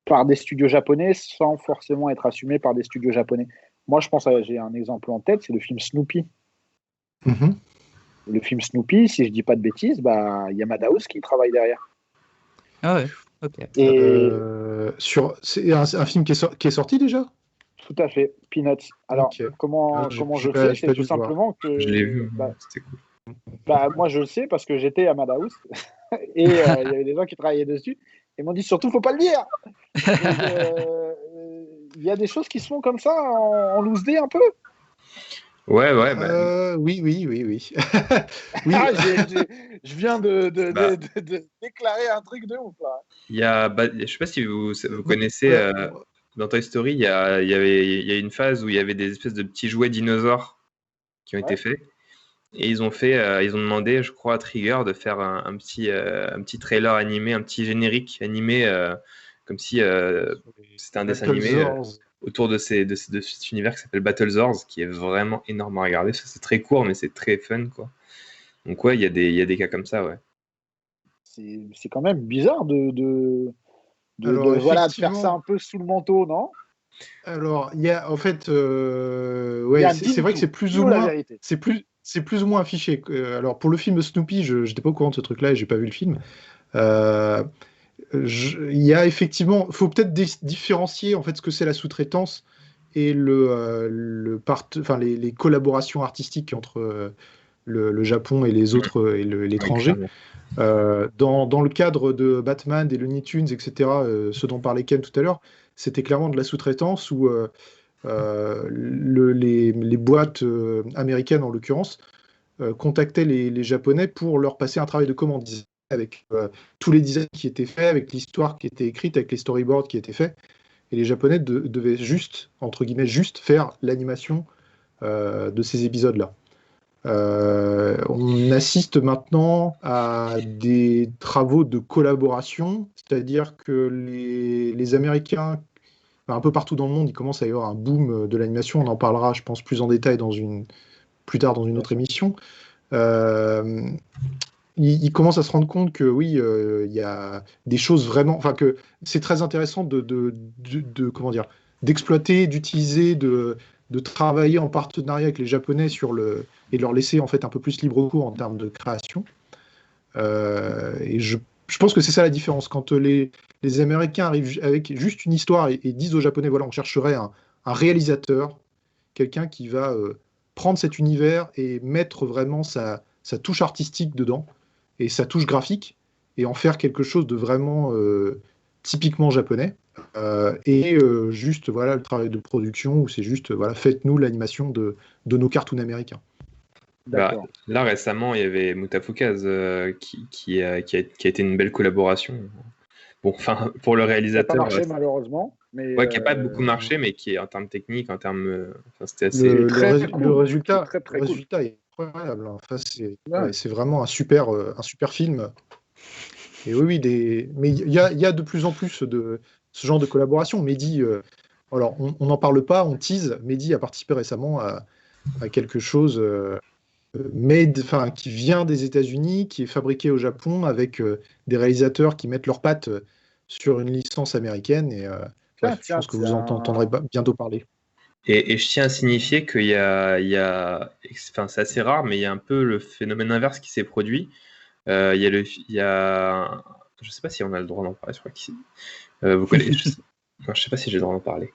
par des studios japonais sans forcément être assumée par des studios japonais. Moi, je pense, j'ai un exemple en tête, c'est le film Snoopy. Mm-hmm. Le film Snoopy, si je dis pas de bêtises, il y a Madhouse qui travaille derrière. Ah ouais, ok. Et c'est un film qui est sorti déjà? Tout à fait, Peanuts. Alors, okay. comment je sais, c'est tout simplement que... Je l'ai vu, c'était cool. Moi, je le sais parce que j'étais à Madhouse et il y avait des gens qui travaillaient dessus et m'ont dit surtout, faut pas le dire. Il y a des choses qui se font comme ça en loose day un peu. Ouais. Oui. oui. Je viens de déclarer un truc de ouf là. Je sais pas si vous connaissez dans Toy Story, il y a une phase où il y avait des espèces de petits jouets dinosaures qui ont été faits. Et ils ont demandé, je crois, à Trigger de faire un petit trailer animé, un petit générique animé, comme si c'était un dessin animé autour de cet univers qui s'appelle Battlezords, qui est vraiment énorme à regarder. C'est très court, mais c'est très fun, quoi. Donc ouais, il y a des cas comme ça, ouais. C'est quand même bizarre de faire ça un peu sous le manteau, non? Alors, il y a en fait, c'est vrai que c'est plus ou moins, c'est plus ou moins affiché. Alors pour le film Snoopy, je n'étais pas au courant de ce truc-là et j'ai pas vu le film. Il y a effectivement, faut peut-être différencier en fait ce que c'est la sous-traitance et les collaborations artistiques entre le Japon et les autres et l'étranger. Dans le cadre de Batman, des Looney Tunes, etc., ce dont parlait Ken tout à l'heure, c'était clairement de la sous-traitance où les boîtes américaines, en l'occurrence, contactaient les Japonais pour leur passer un travail de commande avec tous les designs qui étaient faits, avec l'histoire qui était écrite, avec les storyboards qui étaient faits. Et les Japonais devaient juste, entre guillemets, juste faire l'animation de ces épisodes-là. On assiste maintenant à des travaux de collaboration, c'est-à-dire que les Américains, un peu partout dans le monde, il commence à y avoir un boom de l'animation. On en parlera, je pense, plus en détail plus tard dans une autre émission. il commence à se rendre compte que oui, il y a des choses vraiment, enfin que c'est très intéressant comment dire, d'exploiter, d'utiliser, de travailler en partenariat avec les Japonais et de leur laisser en fait un peu plus libre cours en termes de création. Et je pense que c'est ça la différence. Quand les Américains arrivent avec juste une histoire et disent aux Japonais, voilà, on chercherait un réalisateur, quelqu'un qui va prendre cet univers et mettre vraiment sa touche artistique dedans et sa touche graphique et en faire quelque chose de vraiment typiquement japonais. Juste voilà le travail de production où c'est juste voilà, faites-nous l'animation de nos cartoons américains. Bah, là, récemment, il y avait Mutafukaz qui a été une belle collaboration. Bon, enfin, pour le réalisateur. Ça n'a pas marché, malheureusement. Mais qui n'a pas beaucoup marché, mais qui est en termes techniques, en termes. C'était assez. Le résultat, très, très résultat est incroyable. Enfin, c'est vraiment un super film. Et oui, mais il y a de plus en plus de ce genre de collaboration. Mehdi, alors on n'en parle pas, on tease. Mehdi a participé récemment à quelque chose qui vient des États-Unis, qui est fabriqué au Japon avec des réalisateurs qui mettent leurs pattes sur une licence américaine. Et je pense que vous entendrez bientôt parler. Et je tiens à signifier qu'il y a c'est assez rare, mais il y a un peu le phénomène inverse qui s'est produit. Je ne sais pas si on a le droit d'en parler, je crois qu'ici. Vous connaissez. Je ne sais pas si j'ai le droit d'en parler.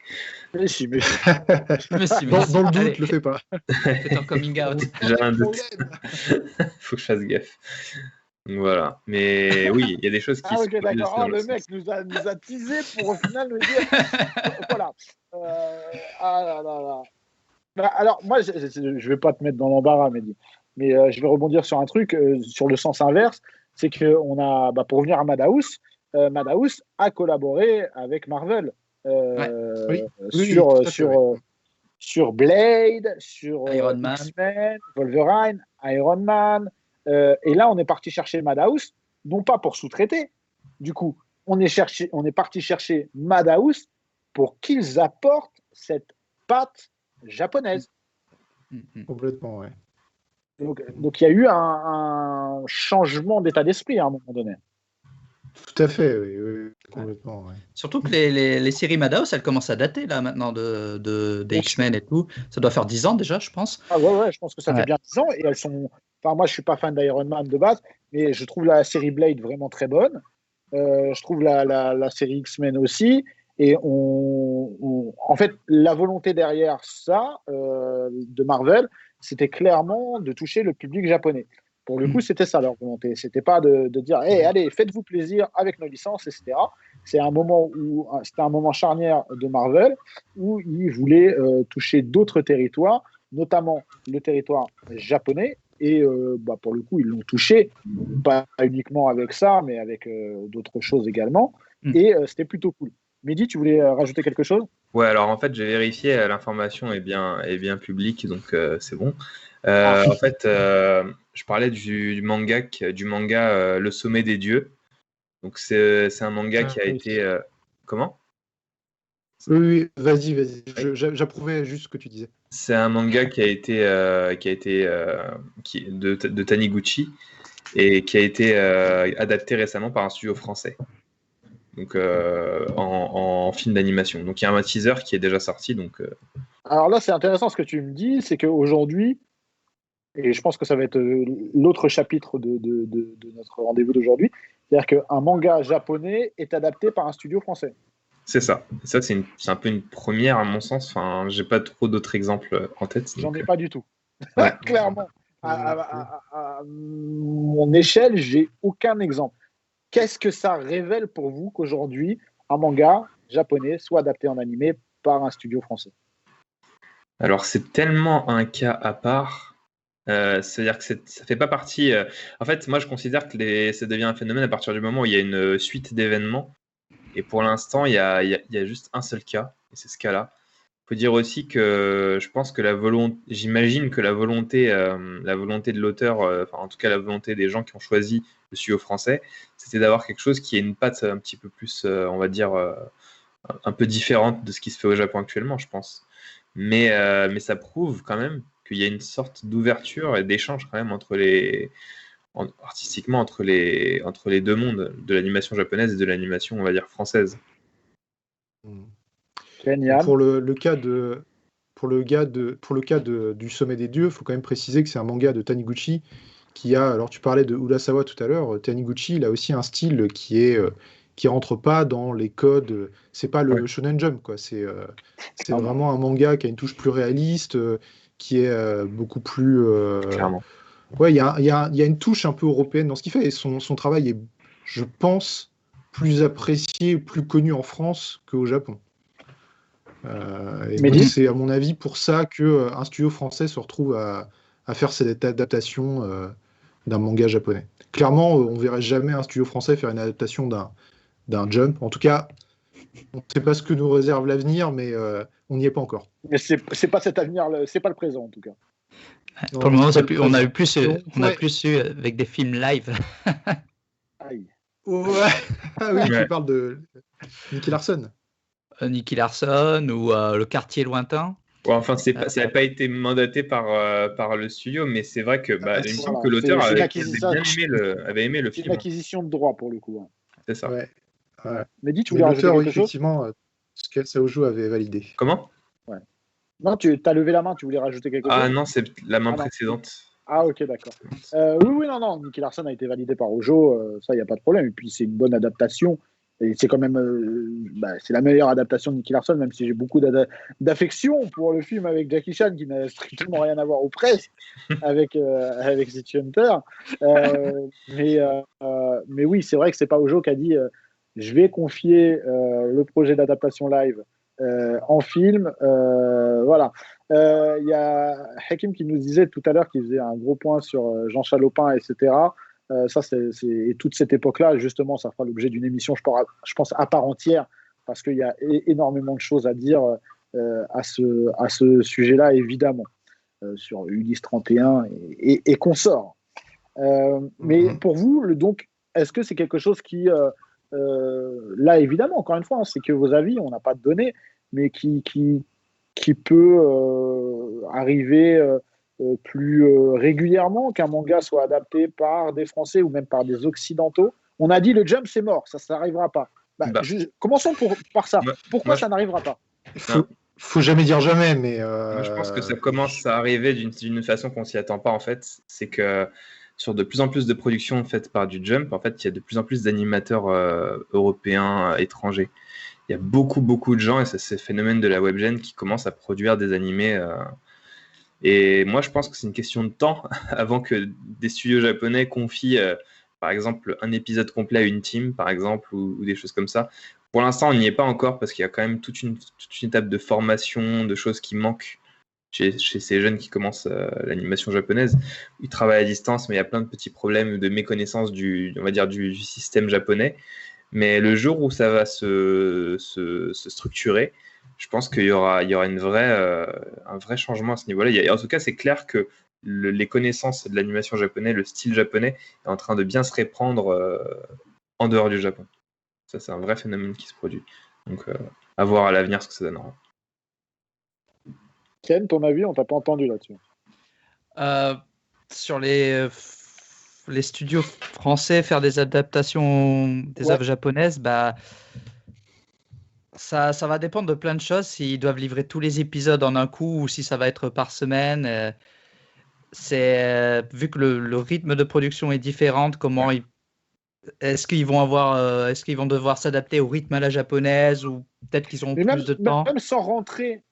Mais si. Dans le doute, le fais pas. Fais ton coming out. J'ai un doute. Faut que je fasse gaffe. Donc voilà. Mais oui, il y a des choses qui se ok, d'accord. Le mec nous a teasé pour au final nous dire. Voilà. Alors, moi, je ne vais pas te mettre dans l'embarras, Mehdi. Mais je vais rebondir sur un truc, sur le sens inverse. C'est qu'on a, pour revenir à Madhouse, Madhouse a collaboré avec Marvel sur Blade, sur X-Men, Wolverine, Iron Man. Et là, on est parti chercher Madhouse, non pas pour sous-traiter. Du coup, on est parti chercher Madhouse pour qu'ils apportent cette patte japonaise. Complètement, ouais. Donc il y a eu un changement d'état d'esprit à un moment donné. Tout à fait, oui, complètement. Ouais. Surtout que les séries Madhouse, elles commencent à dater là maintenant des X-Men et tout. Ça doit faire 10 ans déjà, je pense. Ah ouais, je pense que ça fait bien 10 ans. Et elles sont. Enfin, moi, je suis pas fan d'Iron Man de base, mais je trouve la série Blade vraiment très bonne. Je trouve la série X-Men aussi. Et en fait, la volonté derrière ça, de Marvel, c'était clairement de toucher le public japonais. Pour le coup, c'était ça leur volonté. C'était pas de dire, hey, allez, faites-vous plaisir avec nos licences, etc. C'était un moment charnière de Marvel où ils voulaient toucher d'autres territoires, notamment le territoire japonais. Et pour le coup, ils l'ont touché, pas uniquement avec ça, mais avec d'autres choses également. Et c'était plutôt cool. Mehdi, tu voulais rajouter quelque chose ? Ouais, alors en fait, j'ai vérifié, l'information est bien publique, donc c'est bon. En fait, je parlais du manga Le Sommet des Dieux. Donc c'est un manga qui a été... Comment ? Oui, vas-y. J'approuvais juste ce que tu disais. C'est un manga qui a été de Taniguchi et qui a été adapté récemment par un studio français. Donc en film d'animation. Donc il y a un teaser qui est déjà sorti. Donc, Alors là, c'est intéressant ce que tu me dis, c'est qu'aujourd'hui, et je pense que ça va être l'autre chapitre de notre rendez-vous d'aujourd'hui, c'est-à-dire qu'un manga japonais est adapté par un studio français. C'est ça. Ça, c'est un peu une première à mon sens. Enfin, j'ai pas trop d'autres exemples en tête. J'en ai pas du tout. Ouais. Clairement. À mon échelle, j'ai aucun exemple. Qu'est-ce que ça révèle pour vous qu'aujourd'hui, un manga japonais soit adapté en animé par un studio français ? Alors, c'est tellement un cas à part. C'est-à-dire que ça fait pas partie. En fait, moi, je considère que ça devient un phénomène à partir du moment où il y a une suite d'événements. Et pour l'instant, il y a juste un seul cas, et c'est ce cas-là. Il faut dire aussi que je pense que j'imagine que la volonté de l'auteur, en tout cas la volonté des gens qui ont choisi le studio français, c'était d'avoir quelque chose qui ait une patte un petit peu plus, on va dire, un peu différente de ce qui se fait au Japon actuellement, je pense. Mais ça prouve quand même qu'il y a une sorte d'ouverture et d'échange quand même entre artistiquement entre les deux mondes, de l'animation japonaise et de l'animation, on va dire, française. Génial. Pour le cas du Sommet des Dieux, il faut quand même préciser que c'est un manga de Taniguchi alors tu parlais de Urasawa tout à l'heure, Taniguchi, il a aussi un style qui rentre pas dans les codes, c'est pas le Shonen Jump, quoi. C'est vraiment un manga qui a une touche plus réaliste, qui est beaucoup plus... Clairement. Ouais, il y a une touche un peu européenne dans ce qu'il fait, et son travail est, je pense, plus apprécié, plus connu en France qu'au Japon. Et donc c'est à mon avis pour ça qu'un studio français se retrouve à faire cette adaptation d'un manga japonais. Clairement, on ne verrait jamais un studio français faire une adaptation d'un Jump. En tout cas, on ne sait pas ce que nous réserve l'avenir, mais on n'y est pas encore. Mais c'est pas cet avenir, c'est pas le présent en tout cas. Non, pour le moment, on a eu plus eu avec des films live. Aïe. Ouais. Ah oui, tu parles de Nicky Larson. Nicky Larson ou Le Quartier Lointain. Ouais, enfin, ça n'a pas été mandaté par le studio, mais c'est vrai que il me semble que l'auteur avait aimé le film. C'est une acquisition de droit pour le coup. Hein. C'est ça. Ouais. Mais dis, tu voulais rajouter quelque chose ? Effectivement, Skel Saojo avait validé. Comment ? Ouais. Non, tu as levé la main, tu voulais rajouter quelque chose ? Ah non, c'est la main précédente. Ah ok, d'accord. Non, Nicky Larson a été validé par Ojo, ça, il n'y a pas de problème. Et puis, c'est une bonne adaptation. Et c'est quand même c'est la meilleure adaptation de Nicky Larson, même si j'ai beaucoup d'affection pour le film avec Jackie Chan, qui n'a strictement rien à voir ou presque avec City Hunter. Mais oui, c'est vrai que c'est pas Ojo qui a dit je vais confier le projet d'adaptation live en film. Voilà. Il y a Hakim qui nous disait tout à l'heure qu'il faisait un gros point sur Jean Chalopin, etc. Ça, et toute cette époque-là, justement, ça fera l'objet d'une émission, je pense, à part entière, parce qu'il y a énormément de choses à dire à ce sujet-là, évidemment, sur Ulysse 31 et consorts. Mais pour vous, donc, est-ce que c'est quelque chose qui, là, évidemment, encore une fois, c'est que vos avis, on n'a pas de données, mais qui peut arriver plus régulièrement qu'un manga soit adapté par des Français ou même par des Occidentaux. On a dit le Jump, c'est mort, ça n'arrivera pas. Commençons par ça. Pourquoi ça n'arrivera pas ? Faut jamais dire jamais, mais... Moi, je pense que ça commence à arriver d'une façon qu'on s'y attend pas, en fait. C'est que sur de plus en plus de productions faites par du Jump, en fait, il y a de plus en plus d'animateurs européens, étrangers. Il y a beaucoup de gens, et c'est ce phénomène de la webgen qui commence à produire des animés. Et moi, je pense que c'est une question de temps avant que des studios japonais confient, par exemple, un épisode complet à une team, par exemple, ou des choses comme ça. Pour l'instant, on n'y est pas encore parce qu'il y a quand même toute une étape de formation, de choses qui manquent chez ces jeunes qui commencent l'animation japonaise. Ils travaillent à distance, mais il y a plein de petits problèmes de méconnaissance du système japonais. Mais le jour où ça va se structurer, je pense qu'il y aura un vrai changement à ce niveau-là. En tout cas, c'est clair que les connaissances de l'animation japonaise, le style japonais, est en train de bien se répandre en dehors du Japon. Ça, c'est un vrai phénomène qui se produit. Donc, à voir à l'avenir ce que ça donnera. Ken, ton avis, on t'a pas entendu là-dessus. Sur les studios français faire des adaptations des œuvres japonaises, ça va dépendre de plein de choses. S'ils doivent livrer tous les épisodes en un coup ou si ça va être par semaine. Vu que le rythme de production est différent, est-ce qu'ils vont devoir s'adapter au rythme à la japonaise ou peut-être qu'ils auront plus de temps. Même sans rentrer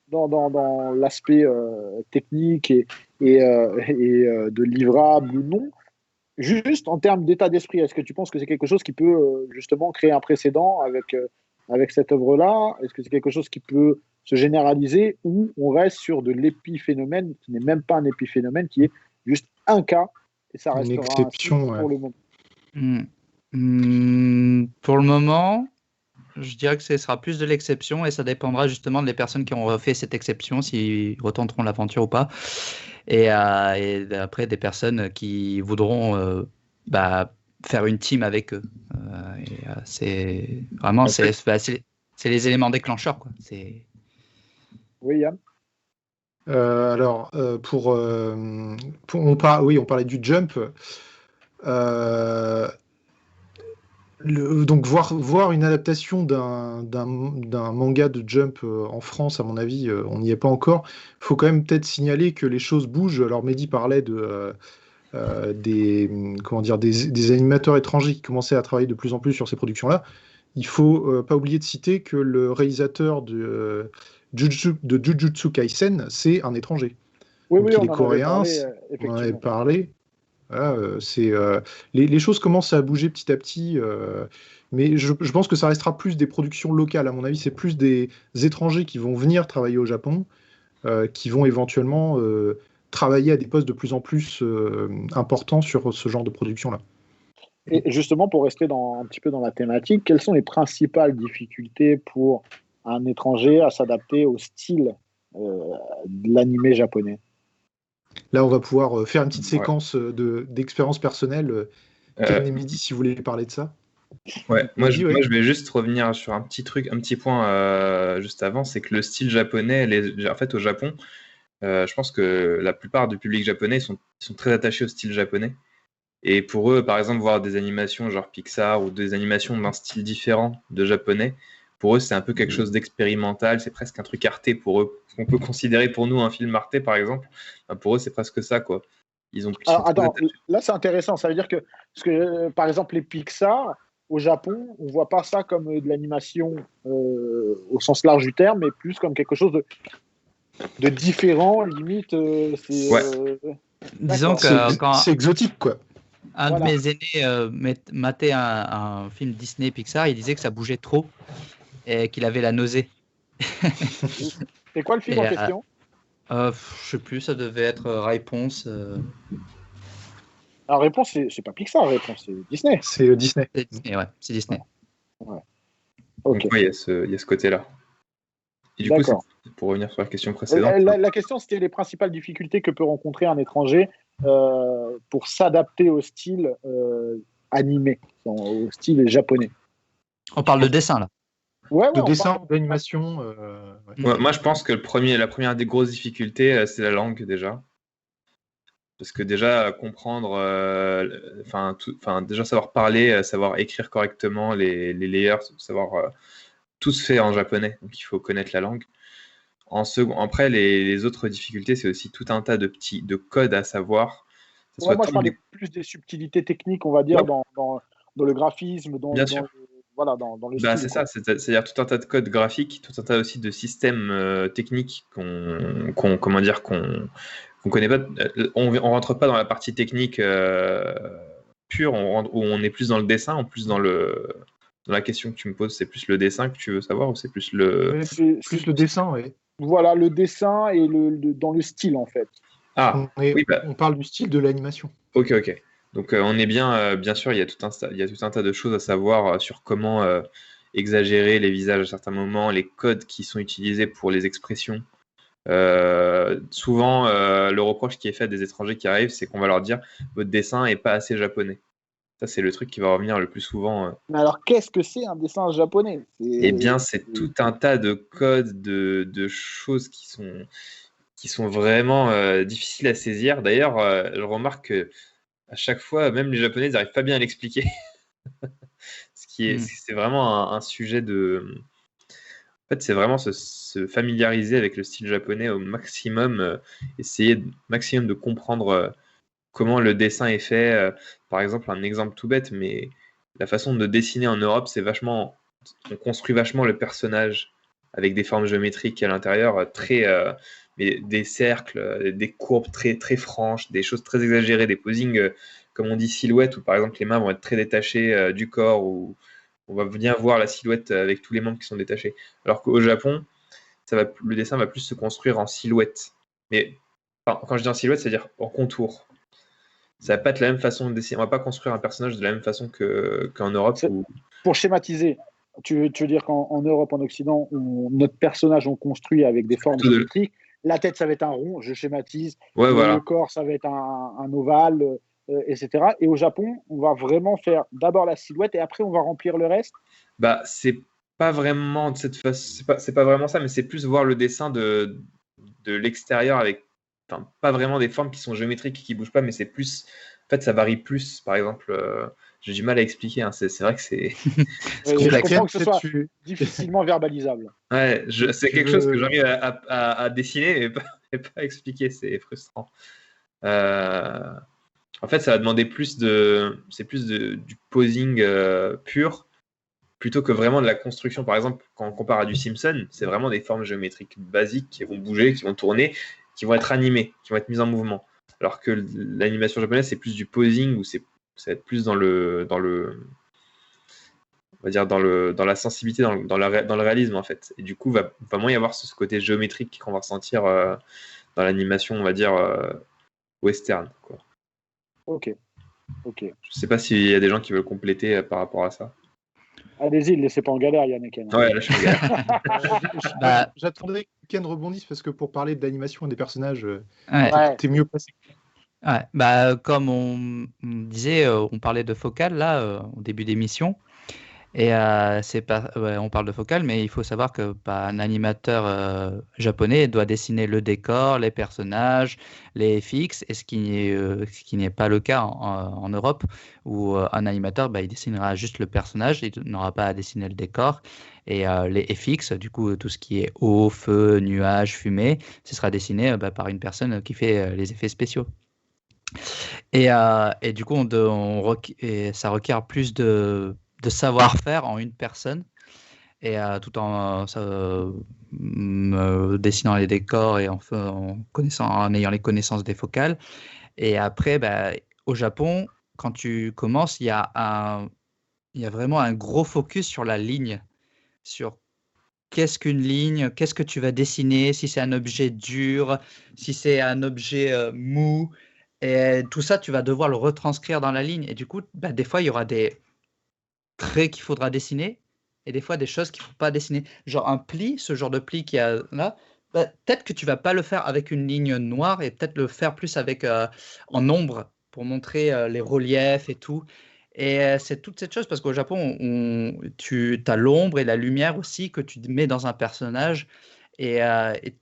dans l'aspect technique et de livrable ou non, juste en termes d'état d'esprit, est-ce que tu penses que c'est quelque chose qui peut justement créer un précédent avec cette œuvre-là ? Est-ce que c'est quelque chose qui peut se généraliser ou on reste sur de l'épiphénomène qui n'est même pas un épiphénomène, qui est juste un cas et ça restera une exception pour le moment ? Pour le moment, je dirais que ce sera plus de l'exception et ça dépendra justement des personnes qui ont fait cette exception, s'ils retenteront l'aventure ou pas. Et après, des personnes qui voudront faire une team avec eux. C'est vraiment c'est les éléments déclencheurs, quoi. Oui, Yann. Oui, on parlait du Jump. Euh, donc voir une adaptation d'un manga de Jump en France, à mon avis, on n'y est pas encore. Il faut quand même peut-être signaler que les choses bougent. Alors Mehdi parlait des animateurs étrangers qui commençaient à travailler de plus en plus sur ces productions-là. Il faut pas oublier de citer que le réalisateur de Jujutsu Kaisen, c'est un étranger. Oui, Donc oui, il on est en avait coréen, parlé, on en avait effectivement. parlé. Voilà, les choses commencent à bouger petit à petit, mais je pense que ça restera plus des productions locales. À mon avis, c'est plus des étrangers qui vont venir travailler au Japon, qui vont éventuellement travailler à des postes de plus en plus importants sur ce genre de production-là. Et justement, pour rester un petit peu dans la thématique, quelles sont les principales difficultés pour un étranger à s'adapter au style de l'animé japonais? Là, on va pouvoir faire une petite Ouais. séquence d'expérience personnelle. Ken et Mehdi, si vous voulez parler de ça. Ouais, moi je Mehdi, vais juste revenir sur un petit point juste avant, c'est que le style japonais, en fait au Japon, je pense que la plupart du public japonais ils sont très attachés au style japonais. Et pour eux, par exemple, voir des animations genre Pixar ou des animations d'un style différent de japonais, pour eux, c'est un peu quelque chose d'expérimental, c'est presque un truc arté pour eux. Ce qu'on peut considérer pour nous un film arté, par exemple, pour eux, c'est presque ça, quoi. Ils sont Alors, très attends, attachés. là c'est intéressant. Ça veut dire que, parce que par exemple, les Pixar, au Japon, on voit pas ça comme de l'animation au sens large du terme, mais plus comme quelque chose de différent, limite. Ouais. Disons D'accord. que quand c'est exotique, quoi. un Voilà. de mes aînés matait un film Disney Pixar, il disait que ça bougeait trop et qu'il avait la nausée. C'est quoi le film Et, en question? je sais plus, ça devait être Réponse. La réponse, c'est pas Pixar, la réponse, c'est Disney. C'est Disney. C'est Disney, ouais, c'est Disney. Ouais. Donc, Ok, ouais, il y a ce côté-là. Et du coup, d'accord. pour revenir sur la question précédente, La question, c'était les principales difficultés que peut rencontrer un étranger pour s'adapter au style animé, au style japonais. On parle de dessin là. Ouais, De on dessin, parle- d'animation. ouais, moi je pense que la première des grosses difficultés, c'est la langue déjà. Parce que déjà, comprendre, déjà savoir parler, savoir écrire correctement les layers, savoir. Tout se fait en japonais, donc il faut connaître la langue. Après, les autres difficultés, c'est aussi tout un tas de codes à savoir. Que ce Ouais, soit moi, je tant parlais plus des subtilités techniques, on va dire, Ouais, dans le graphisme, bien sûr. dans le Bah, style. c'est Quoi. ça, c'est-à-dire tout un tas de codes graphiques, tout un tas aussi de systèmes techniques qu'on connaît pas. On rentre pas dans la partie technique pure, où on est plus dans le dessin, en plus dans la question que tu me poses, c'est plus le dessin que tu veux savoir ou c'est plus le. Plus le dessin, oui. Voilà, le dessin et dans le style, en fait. Ah, oui, bah, On parle du style de l'animation. ok. Donc on est bien sûr, il y a tout un tas de choses à savoir sur comment exagérer les visages à certains moments, les codes qui sont utilisés pour les expressions. Souvent, le reproche qui est fait à des étrangers qui arrivent, c'est qu'on va leur dire votre dessin est pas assez japonais. Ça, c'est le truc qui va revenir le plus souvent. Mais alors, qu'est-ce que c'est un dessin japonais? Eh bien, c'est tout un tas de codes, de choses qui sont vraiment difficiles à saisir. D'ailleurs, je remarque que à chaque fois, même les Japonais, ils n'arrivent pas bien à l'expliquer. C'est vraiment un sujet de. En fait, c'est vraiment se familiariser avec le style japonais au maximum, essayer maximum de comprendre comment le dessin est fait. Par exemple, un exemple tout bête, mais la façon de dessiner en Europe, c'est vachement. On construit vachement le personnage avec des formes géométriques à l'intérieur, mais des cercles, des courbes très, très franches, des choses très exagérées, des posings, comme on dit, silhouettes, où par exemple les mains vont être très détachées du corps, ou on va venir voir la silhouette avec tous les membres qui sont détachés. Alors qu'au Japon, le dessin va plus se construire en silhouette. Mais quand je dis en silhouette, c'est-à-dire en contour. Ça va pas être la même façon de dessiner. On va pas construire un personnage de la même façon qu'en Europe. Pour schématiser, tu veux dire qu'en Europe, en Occident, notre personnage, on construit avec des formes géométriques. La tête, ça va être un rond, je schématise. Ouais, voilà. Le corps, ça va être un ovale, etc. Et au Japon, on va vraiment faire d'abord la silhouette et après, on va remplir le reste. Bah, c'est pas vraiment de cette façon. C'est pas vraiment ça, mais c'est plus voir le dessin de de l'extérieur avec, enfin, pas vraiment des formes qui sont géométriques et qui bougent pas, mais c'est plus, en fait, ça varie plus. Par exemple, j'ai du mal à expliquer, hein, c'est vrai que c'est Je complexe. comprends que ce Peut-être soit tu, difficilement verbalisable. ouais, c'est tu quelque chose que veux. j'arrive à dessiner et pas à expliquer, c'est frustrant. En fait, ça va demander du posing pur plutôt que vraiment de la construction. Par exemple, quand on compare à du Simpson, c'est vraiment des formes géométriques basiques qui vont bouger, qui vont tourner, qui vont être animées, qui vont être mises en mouvement. Alors que l'animation japonaise, c'est plus du posing, où ça va être plus on va dire dans la sensibilité, dans le réalisme en fait. Et du coup, va moins y avoir ce côté géométrique qu'on va ressentir dans l'animation, on va dire western, quoi. Ok. Je sais pas s'il y a des gens qui veulent compléter par rapport à ça. Allez-y, ne laissez pas en galère, Yannick. Ouais, là je suis en galère. Bah, J'attendais que Ken rebondisse parce que pour parler de l'animation et des personnages, ouais. Ouais. t'es mieux placé. Ouais, bah, comme on disait, on parlait de Focal là au début d'émission. Et c'est pas, ouais, on parle de Focal, mais il faut savoir que un animateur japonais doit dessiner le décor, les personnages, les FX, et ce qui n'est pas le cas en Europe, où un animateur, il dessinera juste le personnage, il n'aura pas à dessiner le décor. Et les FX, du coup, tout ce qui est eau, feu, nuages, fumée, ce sera dessiné par une personne qui fait les effets spéciaux. Et du coup, et ça requiert plus de savoir-faire en une personne, et tout en dessinant les décors et en ayant les connaissances des focales. Et après, au Japon, quand tu commences, il y a vraiment un gros focus sur la ligne, sur qu'est-ce qu'une ligne, qu'est-ce que tu vas dessiner, si c'est un objet dur, si c'est un objet mou. Et tout ça, tu vas devoir le retranscrire dans la ligne. Et du coup, des fois, il y aura des traits qu'il faudra dessiner et des fois des choses qu'il ne faut pas dessiner. Genre un pli, ce genre de pli qu'il y a là, peut-être que tu ne vas pas le faire avec une ligne noire et peut-être le faire plus avec en ombre pour montrer les reliefs et tout. Et c'est toute cette chose parce qu'au Japon, tu as l'ombre et la lumière aussi que tu mets dans un personnage, et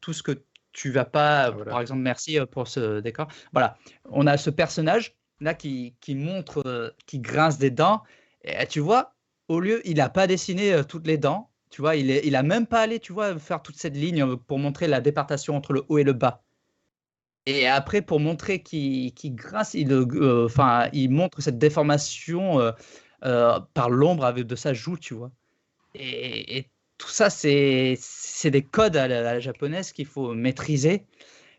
tout ce que tu vas pas, Voilà. par exemple, merci pour ce décor. Voilà, on a ce personnage là qui montre, qui grince des dents, et tu vois, au lieu, il n'a pas dessiné toutes les dents, tu vois, il a même pas allé, tu vois, faire toute cette ligne pour montrer la départation entre le haut et le bas. Et après, pour montrer qu'il grince, il montre cette déformation par l'ombre de sa joue, tu vois. Et tout ça, c'est des codes à la japonaise qu'il faut maîtriser.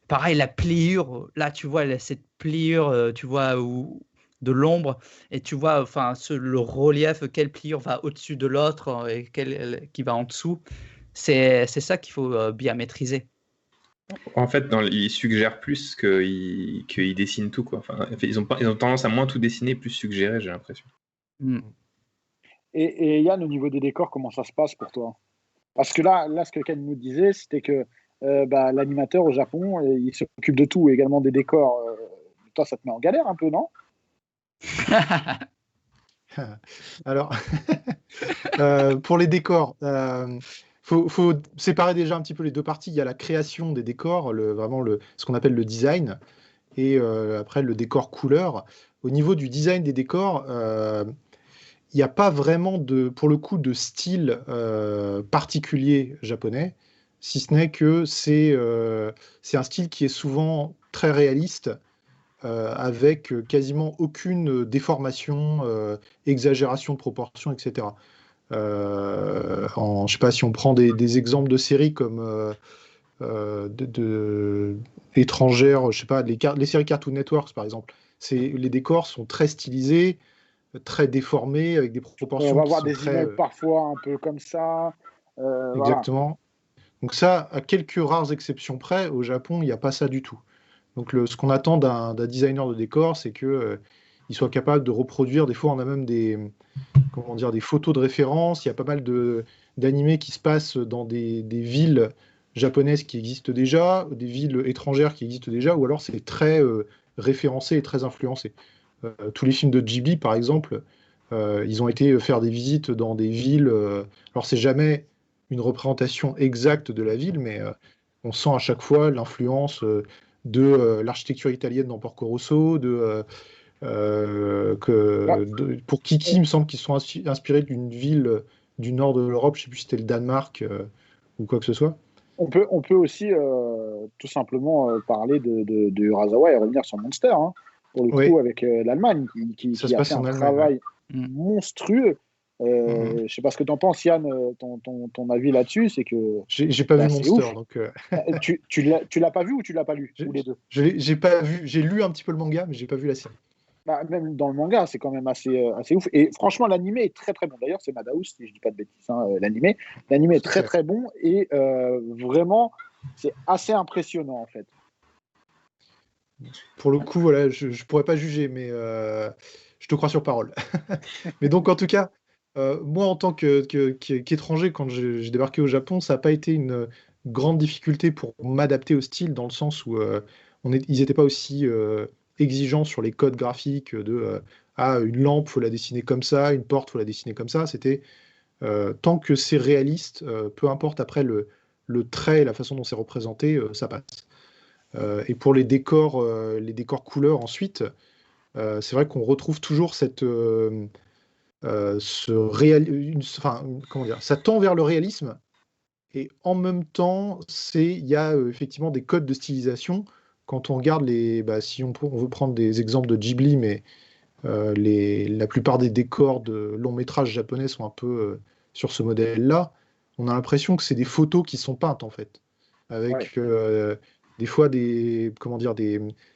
Pareil, la pliure, là, tu vois, cette pliure, tu vois, de l'ombre, et tu vois, enfin, le relief, quelle pliure va au-dessus de l'autre et quelle qui va en dessous. C'est ça qu'il faut bien maîtriser. En fait, ils suggèrent plus qu'ils dessinent tout, quoi. Enfin, ils ont tendance à moins tout dessiner, plus suggérer, j'ai l'impression. Et Yann, au niveau des décors, comment ça se passe pour toi? Parce que là, ce que Ken nous disait, c'était que l'animateur au Japon, il s'occupe de tout, également des décors. Toi, ça te met en galère un peu, non? Alors, pour les décors, faut séparer déjà un petit peu les deux parties. Il y a la création des décors, ce qu'on appelle le design, et après le décor couleur. Au niveau du design des décors, il n'y a pas vraiment pour le coup, de style particulier japonais, si ce n'est que c'est un style qui est souvent très réaliste, avec quasiment aucune déformation, exagération de proportions, etc. Je sais pas, si on prend des exemples de séries comme étrangères, je sais pas, les séries Cartoon Network par exemple, les décors sont très stylisés, très déformés, avec des On proportions va qui voir sont des très... immeubles parfois un peu comme ça. Voilà. Exactement. Donc ça, à quelques rares exceptions près, au Japon, il n'y a pas ça du tout. Donc ce qu'on attend d'un designer de décor, c'est qu'il soit capable de reproduire. Des fois, on a même des photos de référence. Il y a pas mal d'animés qui se passent dans des villes japonaises qui existent déjà, des villes étrangères qui existent déjà, ou alors c'est très référencé et très influencé. Tous les films de Ghibli, par exemple, ils ont été faire des visites dans des villes. Alors c'est jamais une représentation exacte de la ville, mais on sent à chaque fois l'influence de l'architecture italienne dans Porco Rosso, pour Kiki, il me semble qu'ils sont inspirés d'une ville du nord de l'Europe, je ne sais plus si c'était le Danemark ou quoi que ce soit. On peut aussi tout simplement parler de Urasawa et revenir sur Monster, hein, pour le coup, avec l'Allemagne, qui a fait un travail monstrueux. Je ne sais pas ce que tu en penses, Yann, ton avis là-dessus, c'est que... J'ai pas vu Monster, donc... tu l'as pas vu ou tu l'as pas lu, ou les deux? J'ai pas vu, j'ai lu un petit peu le manga, mais j'ai pas vu la série. Même dans le manga, c'est quand même assez ouf. Et franchement, l'animé est très très bon. D'ailleurs, c'est Madhouse, si je dis pas de bêtises, hein, l'animé. L'animé est très très bon et vraiment, c'est assez impressionnant en fait. Pour le coup, voilà, je pourrais pas juger, mais je te crois sur parole. Mais donc, en tout cas, moi, en tant qu'étranger, quand j'ai débarqué au Japon, ça n'a pas été une grande difficulté pour m'adapter au style, dans le sens où ils n'étaient pas aussi exigeants sur les codes graphiques une lampe, faut la dessiner comme ça, une porte, faut la dessiner comme ça. C'était tant que c'est réaliste, peu importe après le trait et la façon dont c'est représenté, ça passe. Et pour les décors couleurs ensuite, c'est vrai qu'on retrouve toujours comment dire, ça tend vers le réalisme, et en même temps, il y a effectivement des codes de stylisation. Quand on regarde si on veut prendre des exemples de Ghibli, mais la plupart des décors de longs métrages japonais sont un peu sur ce modèle-là. On a l'impression que c'est des photos qui sont peintes en fait, avec des fois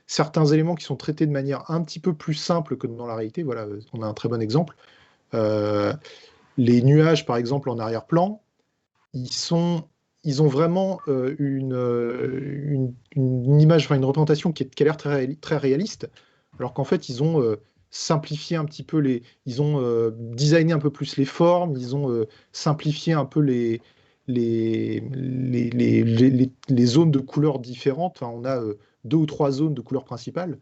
certains éléments qui sont traités de manière un petit peu plus simple que dans la réalité. Voilà, on a un très bon exemple. Les nuages, par exemple, en arrière-plan, ils ont vraiment une image, enfin une représentation qui a l'air très réaliste, alors qu'en fait, ils ont simplifié un petit peu ils ont designé un peu plus les formes, ils ont simplifié un peu les zones de couleurs différentes. Enfin, on a 2 ou 3 zones de couleurs principales.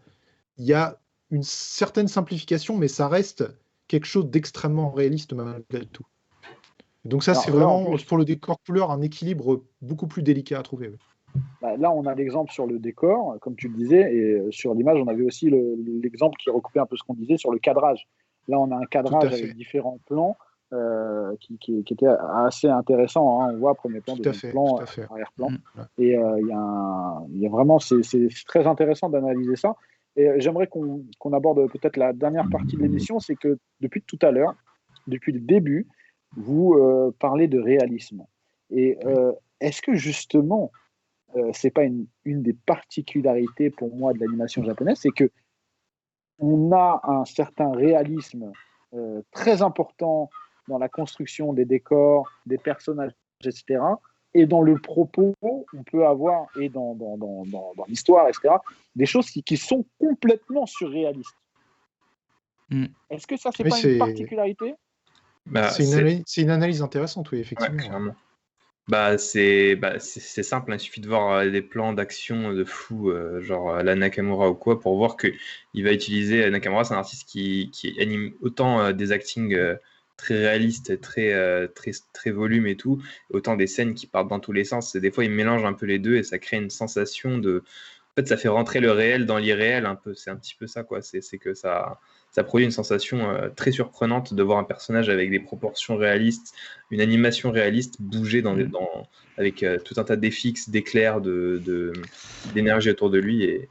Il y a une certaine simplification, mais ça reste quelque chose d'extrêmement réaliste malgré tout. Donc ça, c'est vraiment, pour le décor couleur, un équilibre beaucoup plus délicat à trouver. Là, on a l'exemple sur le décor, comme tu le disais, et sur l'image, on avait aussi l'exemple qui recoupait un peu ce qu'on disait sur le cadrage. Là, on a un cadrage avec différents plans qui était assez intéressant. Hein. On voit premier plan, deuxième plan, arrière-plan. Et il y a vraiment, c'est très intéressant d'analyser ça. Et j'aimerais qu'on aborde peut-être la dernière partie de l'émission, c'est que depuis tout à l'heure, depuis le début, vous parlez de réalisme. Et est-ce que justement, c'est pas une des particularités pour moi de l'animation japonaise, c'est que on a un certain réalisme très important dans la construction des décors, des personnages, etc. Et dans le propos, on peut avoir, et dans l'histoire, etc., des choses qui sont complètement surréalistes. Est-ce que ça, c'est pas une particularité? C'est une analyse intéressante, oui, effectivement. Ouais, clairement. C'est simple, hein, il suffit de voir des plans d'action de fou, genre la Nakamura ou quoi, pour voir qu'il va utiliser. Nakamura, c'est un artiste qui anime autant des actings très réalistes, très volume et tout, autant des scènes qui partent dans tous les sens. Et des fois, il mélange un peu les deux et ça crée une sensation de. En fait, ça fait rentrer le réel dans l'irréel un peu. C'est un petit peu ça, quoi. C'est que ça produit une sensation très surprenante de voir un personnage avec des proportions réalistes, une animation réaliste bouger avec tout un tas d'effets, d'éclairs, d'énergie autour de lui.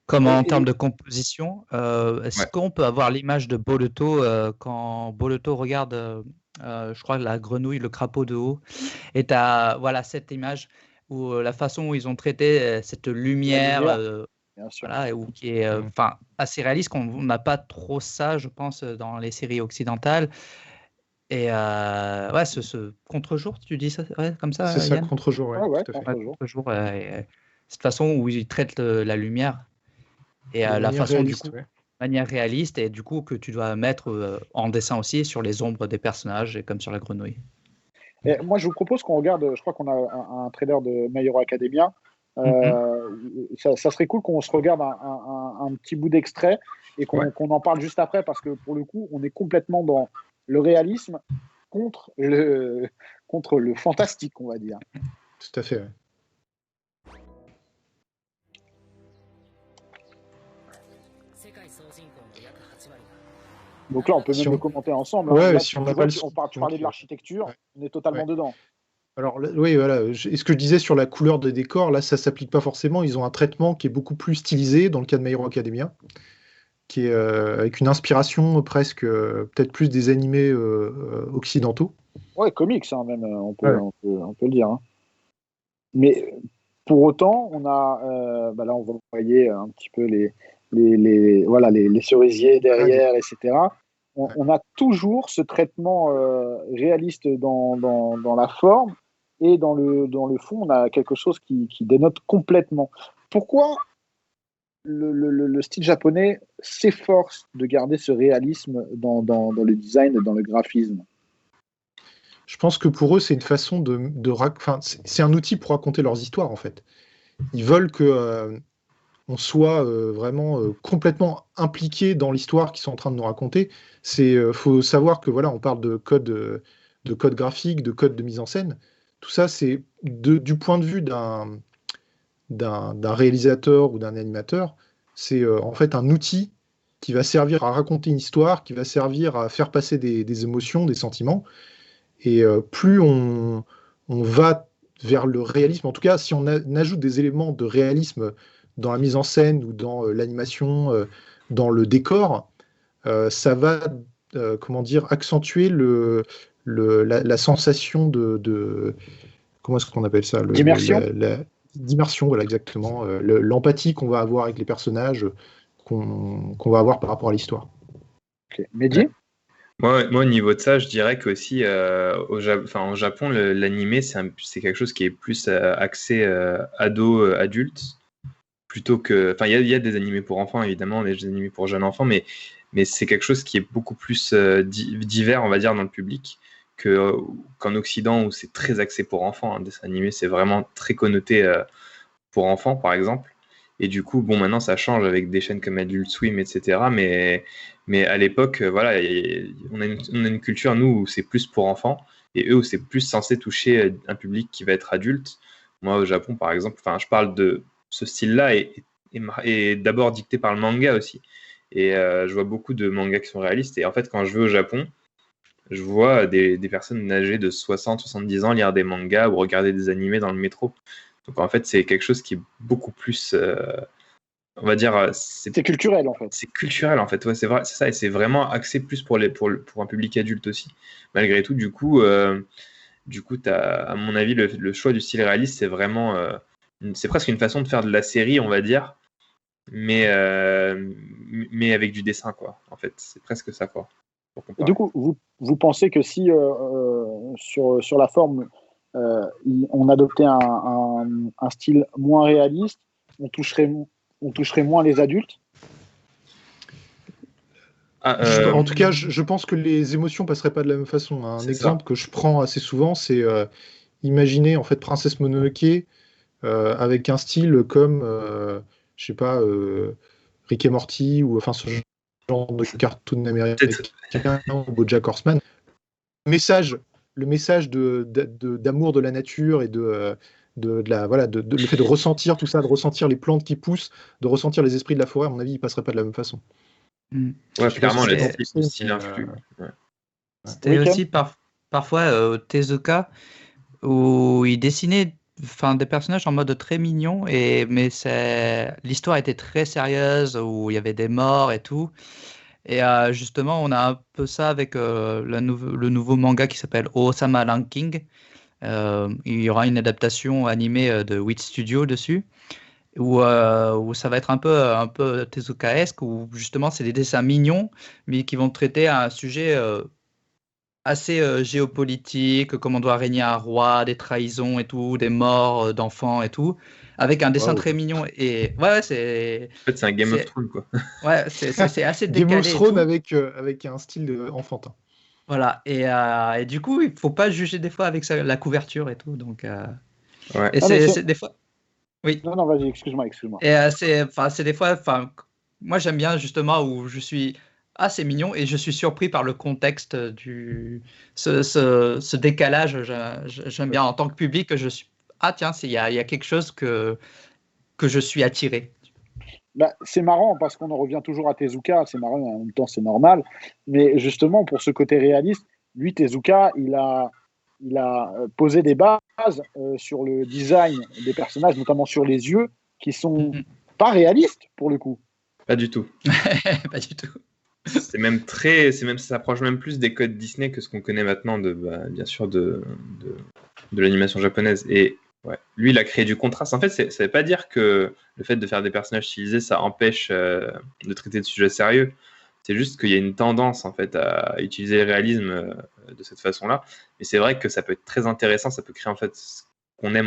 Comme en termes de composition, est-ce qu'on peut avoir l'image de Boruto quand Boruto regarde, je crois, la grenouille, le crapaud de haut, et tu as cette image où la façon où ils ont traité cette lumière, ou qui est assez réaliste, qu'on n'a pas trop ça, je pense, dans les séries occidentales. Et ce contre-jour, tu dis ça comme ça, c'est ça, Yann? contre-jour, tout à fait. Contre-jour. Cette façon où ils traitent la lumière et la façon réaliste, manière réaliste, et du coup que tu dois mettre en dessin aussi sur les ombres des personnages, et comme sur la grenouille. Et moi, je vous propose qu'on regarde, je crois qu'on a un trailer de My Hero Academia. Ça serait cool qu'on se regarde un petit bout d'extrait et qu'on en parle juste après, parce que pour le coup, on est complètement dans le réalisme contre le fantastique, on va dire. Tout à fait. Donc là, on peut même Si on- le commenter ensemble. Hein. Ouais, Là, si on tu n'a vois, pas le tu son, parlais de donc, l'architecture, ouais. on est totalement Ouais. dedans. Alors oui, voilà. Et ce que je disais sur la couleur des décors, là, ça s'applique pas forcément. Ils ont un traitement qui est beaucoup plus stylisé dans le cas de My Hero Academia, qui est avec une inspiration presque peut-être plus des animés occidentaux. Ouais, comics, hein, même, Ouais. on peut le dire. Hein. Mais pour autant, on a, là, on va voyez un petit peu voilà, les cerisiers derrière, etc. On a toujours ce traitement réaliste dans la forme et dans le fond, on a quelque chose qui dénote complètement. Pourquoi le style japonais s'efforce de garder ce réalisme dans le design, dans le graphisme? Je pense que pour eux, c'est une façon enfin, c'est un outil pour raconter leurs histoires, en fait. Ils veulent que on soit vraiment complètement impliqué dans l'histoire qu'ils sont en train de nous raconter. Faut savoir que voilà, on parle de code graphique, de code de mise en scène. Tout ça, c'est du point de vue d'un réalisateur ou d'un animateur, c'est en fait un outil qui va servir à raconter une histoire, qui va servir à faire passer des émotions, des sentiments. Et plus on va vers le réalisme, en tout cas, si on ajoute des éléments de réalisme dans la mise en scène ou dans l'animation, dans le décor, ça va, comment dire, accentuer la sensation comment est-ce qu'on appelle ça? D'immersion? D'immersion, voilà, exactement. L'empathie qu'on va avoir avec les personnages, qu'on va avoir par rapport à l'histoire. Okay. Mehdi? Moi, au niveau de ça, je dirais qu'aussi au Japon, l'animé, c'est quelque chose qui est plus axé ado, adulte, plutôt que. Enfin, il y a des animés pour enfants, évidemment, des animés pour jeunes enfants, mais c'est quelque chose qui est beaucoup plus divers, on va dire, dans le public qu'en Occident, où c'est très axé pour enfants. Un dessin animé, c'est vraiment très connoté pour enfants, par exemple. Et du coup, bon, maintenant, ça change avec des chaînes comme Adult Swim, etc. Mais à l'époque, voilà, on a une culture, nous, où c'est plus pour enfants, et eux, où c'est plus censé toucher un public qui va être adulte. Moi, au Japon, par exemple, je parle de ce style-là, et d'abord dicté par le manga aussi. Et je vois beaucoup de mangas qui sont réalistes. Et en fait, quand je vais au Japon, je vois des personnes âgées de 60-70 ans lire des mangas ou regarder des animés dans le métro. Donc en fait, c'est quelque chose qui est beaucoup plus, on va dire, c'est culturel en fait. C'est culturel en fait, ouais, c'est vrai, c'est ça, et c'est vraiment axé plus pour un public adulte aussi. Malgré tout, du coup, t'as, à mon avis, le choix du style réaliste, c'est vraiment, c'est presque une façon de faire de la série, on va dire, mais avec du dessin, quoi. En fait, c'est presque ça, quoi. Et du coup, vous pensez que si sur la forme, on adoptait un style moins réaliste, on toucherait moins les adultes? En tout cas, je pense que les émotions passeraient pas de la même façon. Un exemple que je prends assez souvent, c'est imaginer en fait Princesse Mononoke avec un style comme, je sais pas, Rick et Morty ou enfin ce genre de cartoon américain ou BoJack Horseman. Le message d'amour de la nature et le fait de ressentir tout ça, de ressentir les plantes qui poussent, de ressentir les esprits de la forêt, à mon avis, il passerait pas de la même façon. Ouais, clairement, le style influe. C'était aussi parfois Tezuka où il dessinait des personnages en mode très mignon, mais l'histoire était très sérieuse, où il y avait des morts et tout. Et justement, on a un peu ça avec le nouveau manga qui s'appelle Osama Ranking. Il y aura une adaptation animée de Wit Studio dessus, où ça va être un peu Tezuka-esque, où justement c'est des dessins mignons, mais qui vont traiter un sujet assez géopolitique, comment doit régner un roi, des trahisons et tout, des morts d'enfants et tout, avec un dessin très mignon. Et ouais, c'est. En fait, c'est un Game of Thrones, quoi. Ouais, c'est assez décalé. Game of Thrones avec un style enfantin. Voilà, et du coup, il faut pas juger des fois avec la couverture et tout. Donc, ouais. Et c'est des fois. Oui. Non, vas-y, excuse-moi. Et c'est des fois, moi j'aime bien justement où je suis assez mignon et je suis surpris par le contexte ce décalage. J'aime bien en tant que public que je suis. Ah tiens, il y a quelque chose que je suis attiré. Bah, c'est marrant parce qu'on en revient toujours à Tezuka, c'est marrant et en même temps c'est normal, mais justement pour ce côté réaliste, lui Tezuka, il a posé des bases sur le design des personnages, notamment sur les yeux, qui sont Mhm. pas réalistes pour le coup. Pas du tout. Pas du tout. Ça s'approche même plus des codes Disney que ce qu'on connaît maintenant bien sûr de l'animation japonaise. Et ouais, lui, il a créé du contraste. En fait, ça veut pas dire que le fait de faire des personnages stylisés, ça empêche de traiter de sujets sérieux. C'est juste qu'il y a une tendance en fait à utiliser le réalisme de cette façon-là. Mais c'est vrai que ça peut être très intéressant. Ça peut créer en fait ce qu'on aime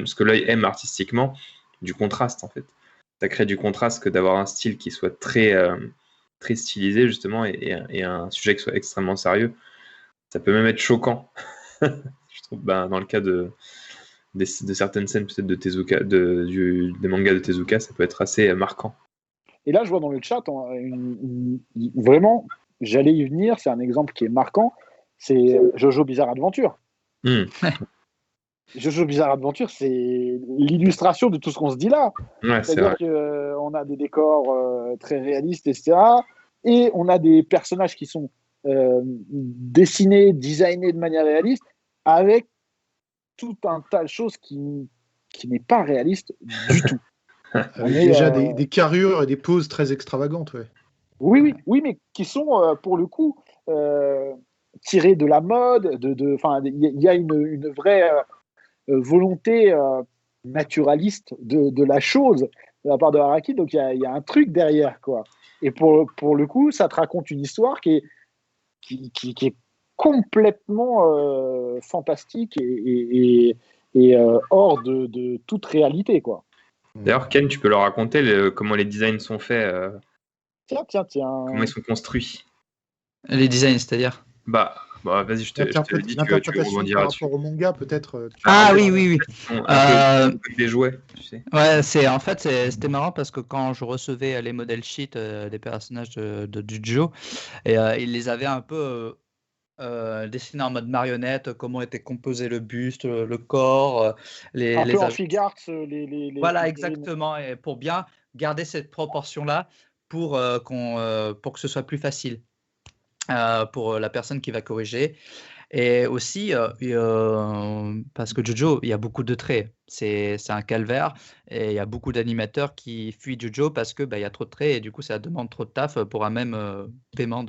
ce que l'œil aime artistiquement, du contraste en fait. Ça crée du contraste que d'avoir un style qui soit très stylisé justement et un sujet qui soit extrêmement sérieux. Ça peut même être choquant. Je trouve dans le cas de certaines scènes peut-être de Tezuka, des mangas de Tezuka, ça peut être assez marquant. Et là, je vois dans le chat, vraiment, j'allais y venir, c'est un exemple qui est marquant, c'est Jojo Bizarre Adventure. Jojo Bizarre Adventure, c'est l'illustration de tout ce qu'on se dit là. Ouais, C'est-à-dire qu'on a des décors très réalistes, etc. Et on a des personnages qui sont dessinés, designés de manière réaliste, avec tout un tas de choses qui n'est pas réaliste du tout. Avec déjà des carrures et des poses très extravagantes. Ouais. Oui, mais qui sont, pour le coup, tirées de la mode. Il y a une vraie volonté naturaliste de la chose de la part de Araki. Donc, il y a un truc derrière, quoi. Et pour le coup, ça te raconte une histoire qui est complètement fantastique et hors de toute réalité, quoi. D'ailleurs, Ken, tu peux leur raconter comment les designs sont faits, Tiens. comment ils sont construits. Les designs, c'est-à-dire Vas-y, je te le dis, tu peux rebondir là-dessus. Par rapport au manga, peut-être. Oui. Un peu comme des jouets, tu sais. Ouais, c'était marrant parce que quand je recevais les modèles sheets des personnages de Jujo, et ils les avaient un peu dessinés en mode marionnette, comment était composé le buste, le corps, un peu en figart, voilà, exactement, et pour bien garder cette proportion-là pour que ce soit plus facile pour la personne qui va corriger. Et aussi, parce que Jojo, il y a beaucoup de traits. C'est un calvaire et il y a beaucoup d'animateurs qui fuient Jojo parce que il y a trop de traits et du coup, ça demande trop de taf pour un même paiement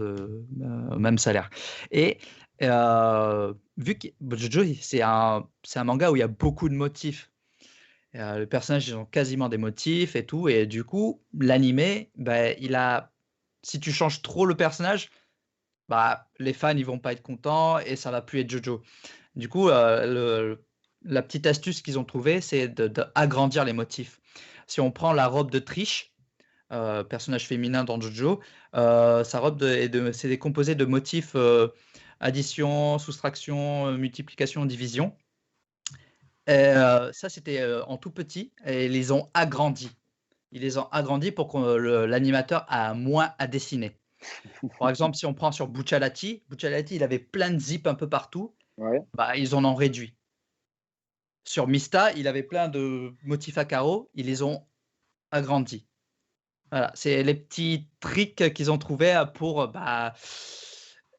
même salaire. Et vu que Jojo, c'est un manga où il y a beaucoup de motifs. Les personnages, ils ont quasiment des motifs et tout. Et du coup, l'animé, si tu changes trop le personnage, les fans ils vont pas être contents et ça va plus être Jojo. Du coup, la petite astuce qu'ils ont trouvée, c'est d'agrandir les motifs. Si on prend la robe de Trish, personnage féminin dans Jojo, sa robe c'est composé de motifs addition, soustraction, multiplication, division. Et, ça, c'était en tout petit et ils les ont agrandis. Ils les ont agrandis pour que l'animateur a moins à dessiner. Par exemple, si on prend sur Buccialati, il avait plein de zips un peu partout. Ouais. Ils en ont réduit. Sur Mista, il avait plein de motifs à carreaux. Ils les ont agrandis. Voilà, c'est les petits tricks qu'ils ont trouvés pour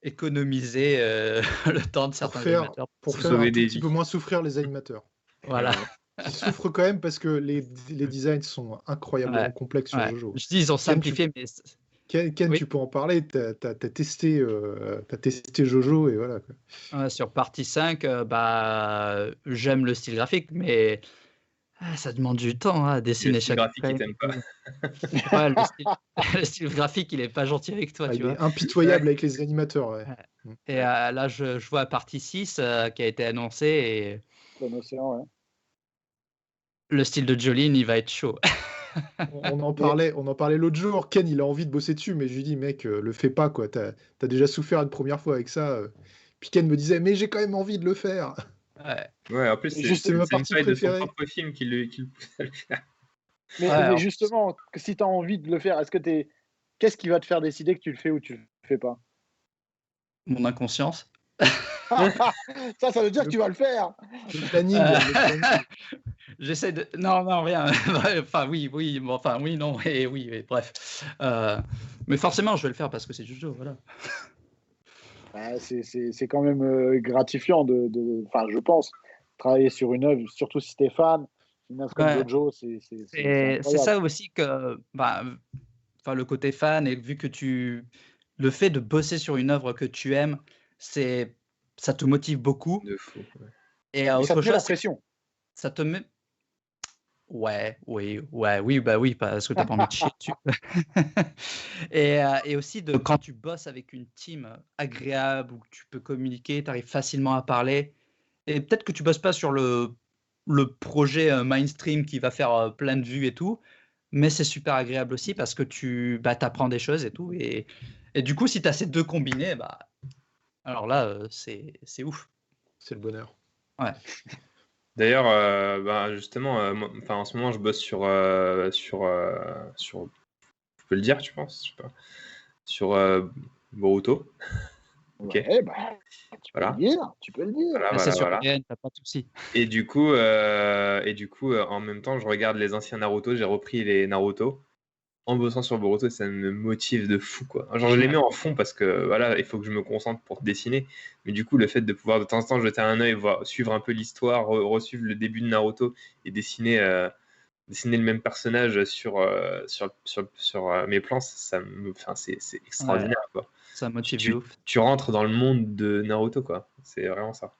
économiser le temps de certains animateurs. Pour faire un petit peu moins souffrir les animateurs. Voilà. Qui souffrent quand même parce que les designs sont incroyablement complexes sur Jojo. Je dis ils ont simplifié, mais... Ken, tu peux en parler, tu as testé Jojo et voilà. Quoi. Sur partie 5, j'aime le style graphique, mais ça demande du temps à dessiner chaque graphique, il t'aime pas. Ouais, le style graphique, il est pas gentil avec toi. Il est impitoyable avec les animateurs. Ouais. Et là, je vois partie 6 qui a été annoncée. Et... ouais. Le style de Jolene, il va être chaud. on en parlait l'autre jour. Ken, il a envie de bosser dessus, mais je lui dis, mec, le fais pas, quoi. T'as déjà souffert une première fois avec ça. Puis Ken me disait, mais j'ai quand même envie de le faire. Ouais, en plus, c'est ma partie une préférée. de son propre film qui le pousse à le faire. Mais justement, si tu as envie de le faire, qu'est-ce qui va te faire décider que tu le fais ou tu le fais pas? Mon inconscience. Ça veut dire que tu vas le faire. Le planning. J'essaie de. Non, non, rien. Enfin, oui, oui, bon, enfin, oui, non, oui, bref. Mais forcément, je vais le faire parce que c'est Jojo, voilà. Bah, c'est quand même gratifiant enfin, je pense, travailler sur une œuvre, surtout si t'es fan, une œuvre comme Ouais. Jojo, c'est C'est incroyable. ça aussi que, bah, enfin, le côté fan, et vu que le fait de bosser sur une œuvre que tu aimes, ça te motive beaucoup. De fou. Ouais. Et Et ça autre te met la chose, c'est que pression. ça te met. Ouais, oui, bah oui, parce que t'as pas envie de chier dessus. Et aussi quand tu bosses avec une team agréable où tu peux communiquer, tu arrives facilement à parler. Et peut-être que tu bosses pas sur le projet mainstream qui va faire plein de vues et tout, mais c'est super agréable aussi parce que tu apprends des choses et tout. Et du coup, si tu as ces deux combinés, bah, alors là, c'est ouf. C'est le bonheur. Ouais. D'ailleurs, justement, en ce moment, je bosse sur, je peux le dire, tu penses, je sais pas, sur Boruto. Ok. Ouais, bah, tu peux Voilà. le dire, tu peux le dire. Voilà, C'est sur voilà. VN, t'as pas de souci. Et du coup, en même temps, je regarde les anciens Naruto. J'ai repris les Naruto en bossant sur Boruto et ça me motive de fou, quoi. Genre, je les mets en fond parce que voilà, il faut que je me concentre pour dessiner. Mais du coup, le fait de pouvoir de temps en temps jeter un œil, suivre un peu l'histoire, resuivre le début de Naruto et dessiner le même personnage sur mes plans, c'est extraordinaire, quoi. Ça motive de ouf. Tu rentres dans le monde de Naruto, quoi. C'est vraiment ça.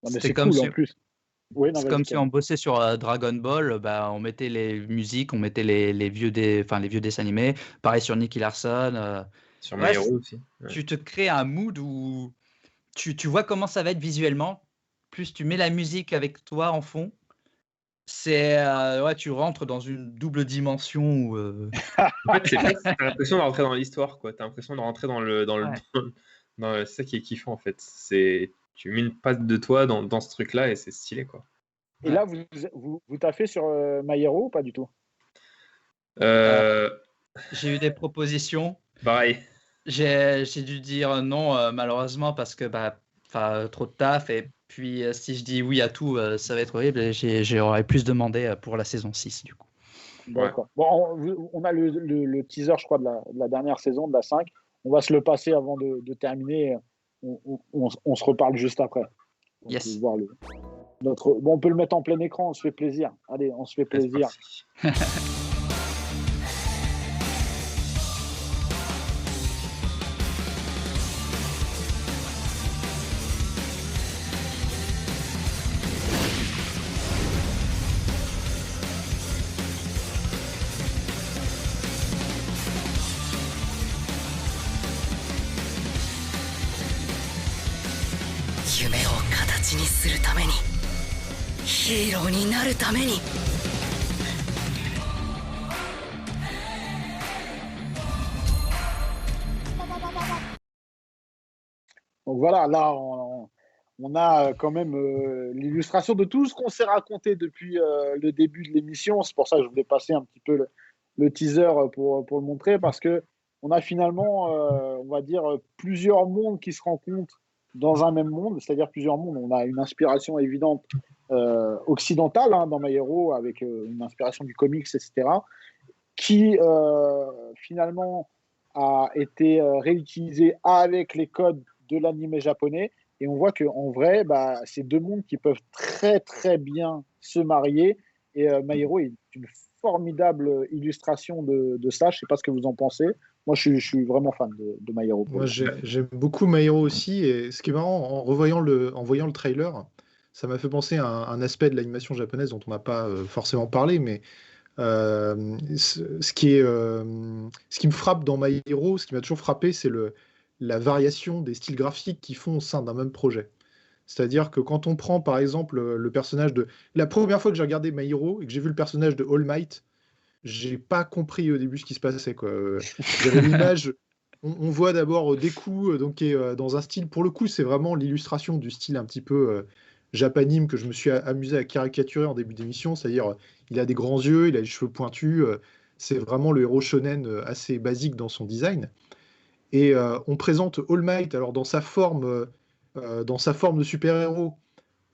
Non, mais C'est c'est comme cool si- en plus. Oui, non, C'est vas-y, comme si Ken. on bossait sur Dragon Ball, bah, on mettait les musiques, on mettait les vieux dessins animés. Pareil sur Nicky Larson. Sur My Ouais, Hero aussi. Ouais. tu te crées un mood où tu vois comment ça va être visuellement. Plus tu mets la musique avec toi en fond, ouais, tu rentres dans une double dimension où, En fait, t'as l'impression de rentrer dans l'histoire, quoi. T'as l'impression de rentrer Ouais. c'est ça qui est kiffant, en fait. Tu mets une patte de toi dans ce truc-là et c'est stylé, quoi. Et là, vous taffez sur My Hero ou pas du tout? J'ai eu des propositions. Pareil. J'ai dû dire non, malheureusement, parce que trop de taf. Et puis, si je dis oui à tout, ça va être horrible. Et j'aurais plus demandé pour la saison 6, du coup. D'accord. Bon, on a le teaser, je crois, de la dernière saison, de la 5. On va se le passer avant de terminer. On se reparle juste après. On Yes. peut voir bon, on peut le mettre en plein écran, on se fait plaisir. Allez, on se fait plaisir. C'est parti. 夢を形にするためにヒーローになるために Donc voilà, là, on a quand même l'illustration de tout ce qu'on s'est raconté depuis le début de l'émission. C'est pour ça que je voulais passer un petit peu le teaser pour le montrer, parce que on a finalement, on va dire, plusieurs mondes qui se rencontrent dans un même monde, c'est-à-dire plusieurs mondes. On a une inspiration évidente occidentale dans My Hero, avec une inspiration du comics, etc., qui finalement a été réutilisée avec les codes de l'anime japonais. Et on voit qu'en vrai, c'est deux mondes qui peuvent très très bien se marier. Et My Hero est une formidable illustration de ça. Je ne sais pas ce que vous en pensez. Moi, je suis vraiment fan de My Hero. Moi, j'aime beaucoup My Hero aussi. Et ce qui est marrant, en voyant le trailer, ça m'a fait penser à un aspect de l'animation japonaise dont on n'a pas forcément parlé, mais ce qui me frappe dans My Hero, ce qui m'a toujours frappé, c'est la variation des styles graphiques qu'ils font au sein d'un même projet. C'est-à-dire que quand on prend par exemple le personnage de... La première fois que j'ai regardé My Hero et que j'ai vu le personnage de All Might, j'ai pas compris au début ce qui se passait, quoi. J'avais l'image, on voit d'abord Deku, donc qui est dans un style, pour le coup, c'est vraiment l'illustration du style un petit peu japanime que je me suis amusé à caricaturer en début d'émission, c'est-à-dire il a des grands yeux, il a les cheveux pointus, c'est vraiment le héros shonen assez basique dans son design. Et on présente All Might, alors dans sa forme de super-héros,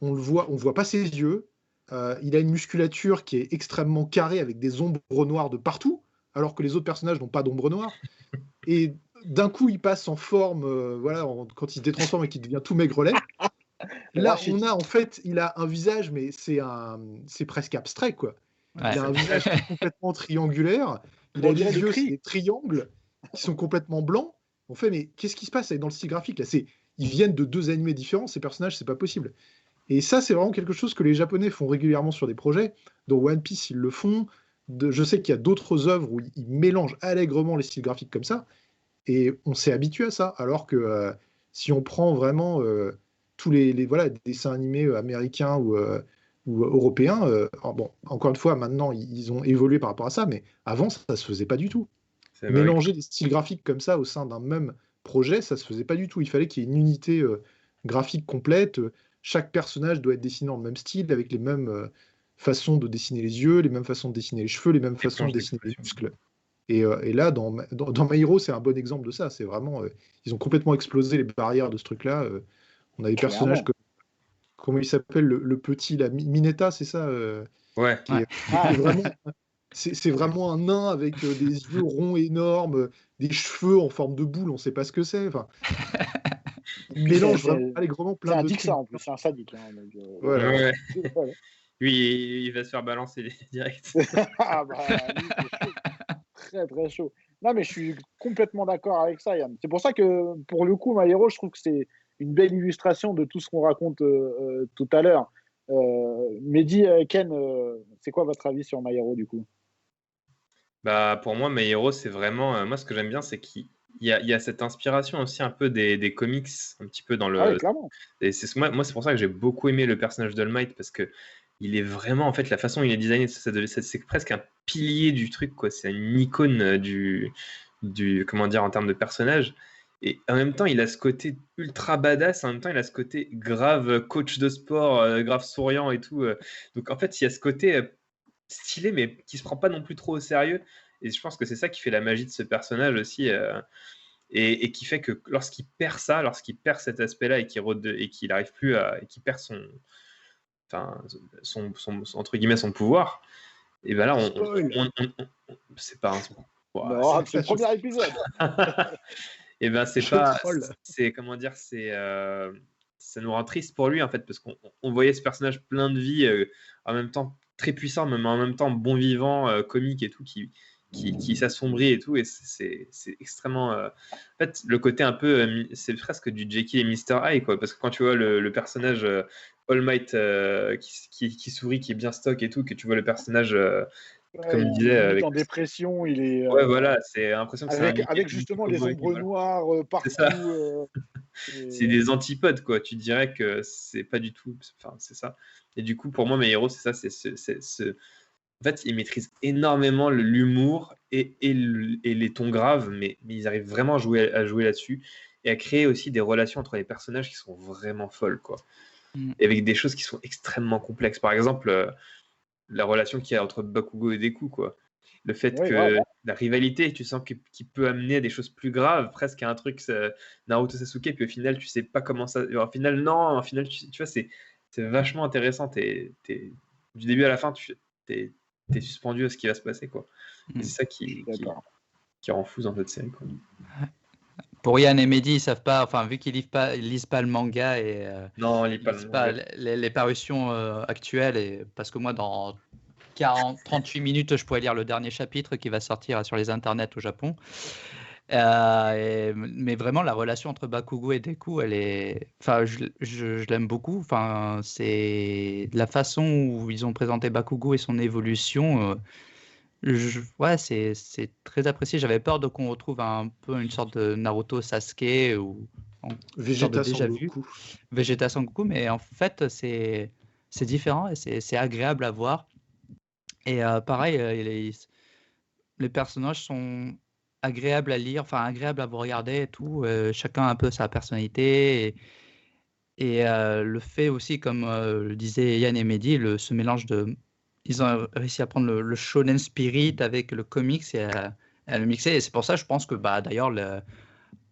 on voit pas ses yeux, il a une musculature qui est extrêmement carrée avec des ombres noires de partout, alors que les autres personnages n'ont pas d'ombre noire. Et d'un coup, il passe en forme, quand il se détransforme et qu'il devient tout maigrelet. Là, il a un visage, mais c'est presque abstrait, quoi. Ouais. Il a un visage complètement triangulaire. Il On a dirait des le yeux, cri. c'est des triangles qui sont complètement blancs. On fait, mais qu'est-ce qui se passe dans le style graphique là? Ils viennent de 2 animés différents, ces personnages, c'est pas possible. Et ça, c'est vraiment quelque chose que les Japonais font régulièrement sur des projets. Dans One Piece, ils le font. Je sais qu'il y a d'autres œuvres où ils mélangent allègrement les styles graphiques comme ça. Et on s'est habitué à ça. Alors que si on prend vraiment tous les dessins animés américains ou européens, encore une fois, maintenant, ils ont évolué par rapport à ça, mais avant, ça se faisait pas du tout. C'est vrai. Mélanger des styles graphiques comme ça au sein d'un même projet, ça se faisait pas du tout. Il fallait qu'il y ait une unité graphique complète. Chaque personnage doit être dessiné en même style, avec les mêmes façons de dessiner les yeux, les mêmes façons de dessiner les cheveux, les mêmes façons de dessiner les muscles. Et là, dans My Hero, c'est un bon exemple de ça. C'est vraiment, ils ont complètement explosé les barrières de ce truc-là. On a des personnages comme, comment il s'appelle, le petit, la Mineta, c'est ça Ouais. qui est vraiment, c'est vraiment un nain avec des yeux ronds énormes, des cheveux en forme de boule, on ne sait pas ce que c'est. Enfin, il mélange vraiment allègrement C'est plein un de dick, trucs. ça, en plus. C'est un sadique. Hein, donc, Voilà. Ouais. voilà. Lui, il va se faire balancer direct. Ah bah, lui, c'est chaud. Très, très chaud. Non, mais je suis complètement d'accord avec ça, Yann. C'est pour ça que, pour le coup, My Hero, je trouve que c'est une belle illustration de tout ce qu'on raconte tout à l'heure. Mehdi, Ken, c'est quoi votre avis sur My Hero, du coup? Bah, pour moi, My Hero, c'est vraiment. Moi, ce que j'aime bien, c'est qu'il y a cette inspiration aussi un peu des comics, un petit peu dans le. Ah oui, clairement. Et moi, c'est pour ça que j'ai beaucoup aimé le personnage d'All Might, parce que il est vraiment, en fait, la façon dont il est designé, c'est presque un pilier du truc, quoi. C'est une icône du, comment dire, en termes de personnage. Et en même temps, il a ce côté ultra badass, en même temps, il a ce côté grave coach de sport, grave souriant et tout. Donc, en fait, il y a ce côté stylé, mais qui se prend pas non plus trop au sérieux. Et je pense que c'est ça qui fait la magie de ce personnage aussi. Et qui fait que lorsqu'il perd ça, lorsqu'il perd cet aspect-là et qu'il arrive plus à. Et qu'il perd son entre guillemets son pouvoir, et ben là c'est pas un spoil. Non, c'est le premier épisode. Et ben c'est comment dire, ça nous rend triste pour lui, en fait, parce qu'on voyait ce personnage plein de vie, en même temps très puissant, mais en même temps bon vivant, comique et tout, qui s'assombrit et tout, et c'est extrêmement en fait, le côté un peu c'est presque du Jekyll et Mr. Hyde, quoi, parce que quand tu vois le personnage All Might qui sourit, qui est bien stock et tout, que tu vois le personnage comme il disait, avec en dépression, il est ouais, voilà, c'est l'impression que avec justement les ombres noires partout. C'est des antipodes, quoi. Tu dirais que c'est pas du tout, enfin, c'est ça. Et du coup, pour moi, mes héros, c'est ça, en fait, ils maîtrisent énormément l'humour et les tons graves, mais ils arrivent vraiment à jouer là-dessus et à créer aussi des relations entre les personnages qui sont vraiment folles, quoi. Et avec des choses qui sont extrêmement complexes. Par exemple, la relation qu'il y a entre Bakugo et Deku, quoi. Le fait que la rivalité, tu sens qu'il peut amener à des choses plus graves, presque à un truc Naruto Sasuke, puis au final, tu sais pas comment ça. Au final, non, au final, tu vois, c'est vachement intéressant. Du début à la fin, t'es suspendu à ce qui va se passer, quoi. Et c'est ça qui rend fou dans cette série, quoi. Pour Yann et Mehdi, ils savent pas, enfin, vu qu'ils lisent pas le manga et non, ils lisent pas les parutions actuelles, et parce que moi, dans 38 minutes, je pourrais lire le dernier chapitre qui va sortir sur les internets au Japon. Mais vraiment, la relation entre Bakugo et Deku, elle est, enfin, je l'aime beaucoup. Enfin, c'est la façon où ils ont présenté Bakugo et son évolution. Ouais, c'est très apprécié. J'avais peur de qu'on retrouve un peu une sorte de Naruto Sasuke ou Vegeta Sangoku. Vegeta Sangoku, mais en fait, c'est différent et c'est agréable à voir. Et pareil, les personnages sont agréables à lire, enfin agréables à vous regarder et tout. Chacun a un peu sa personnalité. Et le fait aussi, comme le disaient Yann et Mehdi, ce mélange de... Ils ont réussi à prendre le shonen spirit avec le comics et à le mixer. Et c'est pour ça, je pense que d'ailleurs,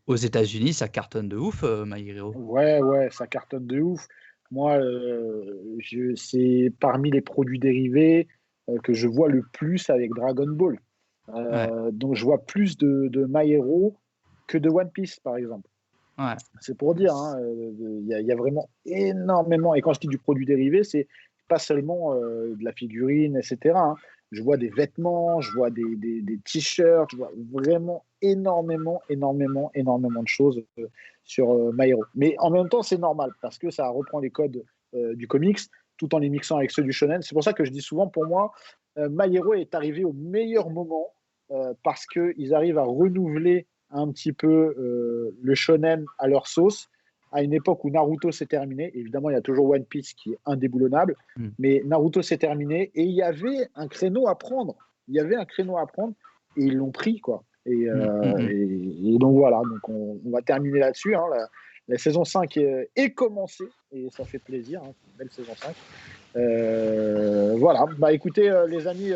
aux États-Unis, ça cartonne de ouf, My Hero. Ouais, ça cartonne de ouf. Moi, c'est parmi les produits dérivés que je vois le plus avec Dragon Ball. Donc, je vois plus de My Hero que de One Piece, par exemple. Ouais. C'est pour dire, il y a vraiment énormément. Et quand je dis du produit dérivé, c'est pas seulement de la figurine, etc. hein. Je vois des vêtements, je vois des t-shirts, je vois vraiment énormément de choses sur My Hero. Mais en même temps, c'est normal parce que ça reprend les codes du comics tout en les mixant avec ceux du shonen. C'est pour ça que je dis souvent, pour moi, My Hero est arrivé au meilleur moment parce qu'ils arrivent à renouveler un petit peu le shonen à leur sauce, à une époque où Naruto s'est terminé. Évidemment, il y a toujours One Piece qui est indéboulonnable, mais Naruto s'est terminé et il y avait un créneau à prendre. Il y avait un créneau à prendre et ils l'ont pris, quoi. Et donc voilà, donc on va terminer là-dessus. Hein. La saison 5 est commencée et ça fait plaisir. Hein, une belle saison 5. Voilà, bah écoutez, les amis,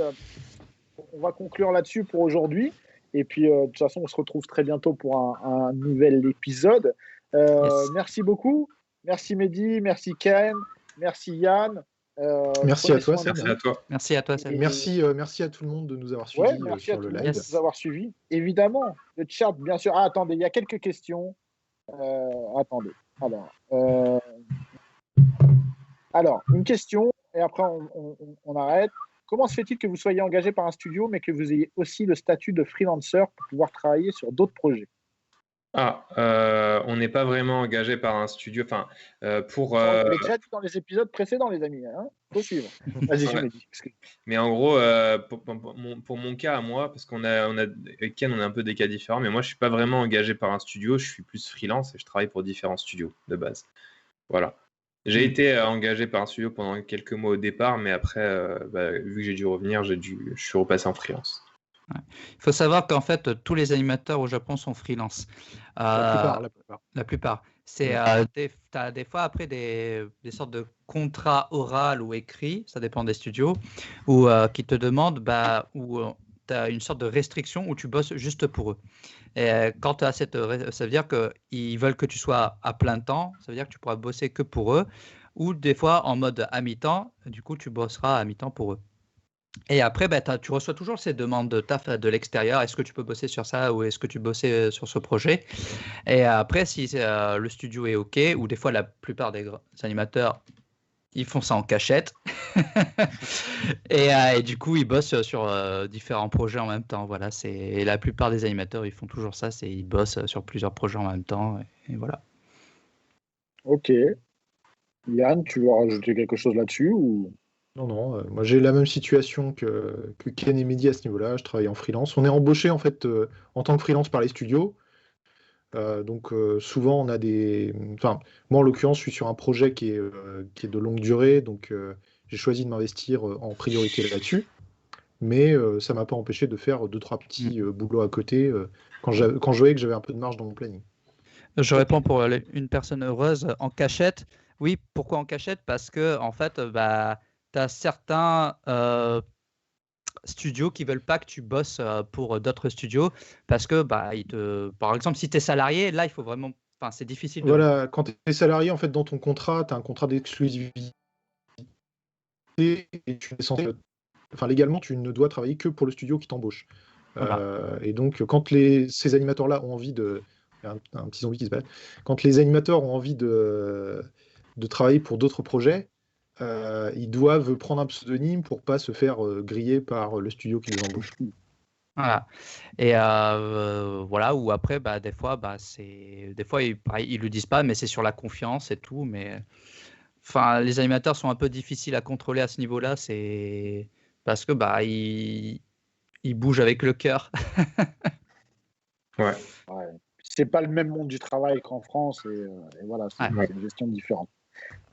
on va conclure là-dessus pour aujourd'hui. Et puis, de toute façon, on se retrouve très bientôt pour un nouvel épisode. Yes. Merci beaucoup. Merci Mehdi, merci Ken, merci Yann. Merci prenez à toi, soin de Merci vous. à toi. Merci à toi, Seb. Merci à tout le monde de nous avoir suivis Ouais, merci à sur tout le le live. monde de Yes. nous avoir suivis. Évidemment, le chat, bien sûr. Ah, attendez, il y a quelques questions. Attendez. Alors, une question, et après on arrête. Comment se fait-il que vous soyez engagé par un studio, mais que vous ayez aussi le statut de freelancer pour pouvoir travailler sur d'autres projets? On n'est pas vraiment engagé par un studio. Enfin, pour. On l'avait déjà dit dans les épisodes précédents, les amis. Hein, faut suivre. Vas-y, je Ouais. me dis. Mais en gros, pour mon cas à moi, parce avec Ken, on a un peu des cas différents, mais moi, je suis pas vraiment engagé par un studio, je suis plus freelance et je travaille pour différents studios de base. Voilà. J'ai été engagé par un studio pendant quelques mois au départ, mais après, vu que j'ai dû revenir, je suis repassé en freelance. Il faut savoir qu'en fait, tous les animateurs au Japon sont freelance. La plupart. La plupart. C'est t'as des fois après des sortes de contrats oraux ou écrits, ça dépend des studios, où qui te demandent où tu as une sorte de restriction où tu bosses juste pour eux. Et quand tu as ça veut dire qu'ils veulent que tu sois à plein temps, ça veut dire que tu pourras bosser que pour eux, ou des fois en mode à mi-temps, du coup tu bosseras à mi-temps pour eux. Et après, tu reçois toujours ces demandes de taf de l'extérieur. Est-ce que tu peux bosser sur ça ou est-ce que tu bossais sur ce projet? Et après, si le studio est OK, ou des fois la plupart des animateurs, ils font ça en cachette. et du coup, ils bossent sur différents projets en même temps. Voilà, et la plupart des animateurs, ils font toujours ça. Ils bossent sur plusieurs projets en même temps. Et voilà. Ok. Yann, tu veux rajouter quelque chose là-dessus ou... Non, moi j'ai la même situation que Ken et Mehdi à ce niveau-là. Je travaille en freelance. On est embauché en fait en tant que freelance par les studios. Donc souvent on a des. Enfin, moi en l'occurrence, je suis sur un projet qui est de longue durée, donc j'ai choisi de m'investir en priorité là-dessus. Mais ça m'a pas empêché de faire 2-3 petits boulots à côté quand je voyais que j'avais un peu de marge dans mon planning. Je réponds pour une personne heureuse en cachette. Oui, pourquoi en cachette? Parce que en fait, tu as certains studios qui veulent pas que tu bosses pour d'autres studios parce que par exemple, si tu es salarié, là, il faut vraiment. Enfin, c'est difficile. Voilà, quand tu es salarié, en fait, dans ton contrat, tu as un contrat d'exclusivité et tu es censé. Enfin, légalement, tu ne dois travailler que pour le studio qui t'embauche. Voilà. Et donc, quand ces animateurs-là ont envie de. Un petit zombie qui se balade. Quand les animateurs ont envie de travailler pour d'autres projets, ils doivent prendre un pseudonyme pour pas se faire griller par le studio qui les embauche. Voilà. Et voilà, ou après, des fois, ils le disent pas, mais c'est sur la confiance et tout. Mais enfin, les animateurs sont un peu difficiles à contrôler à ce niveau-là. C'est parce que ils bougent avec le cœur. Ouais. C'est pas le même monde du travail qu'en France et voilà, c'est Ouais. une gestion différente.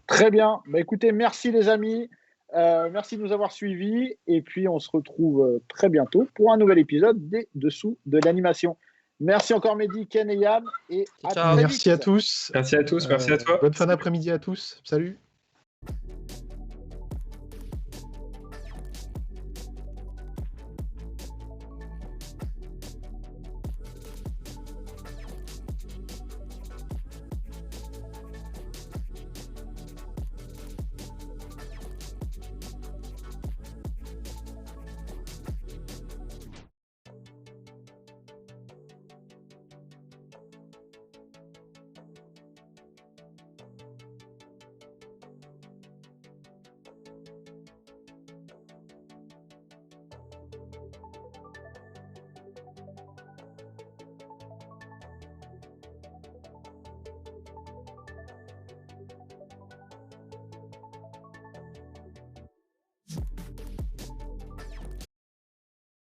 Très bien. Écoutez, merci les amis. Merci de nous avoir suivis. Et puis, on se retrouve très bientôt pour un nouvel épisode des Dessous de l'animation. Merci encore Mehdi, Ken et Yann. Et Ciao. très Merci vite. à tous. Merci à tous, merci à toi. Bonne fin d'après-midi à tous. Salut.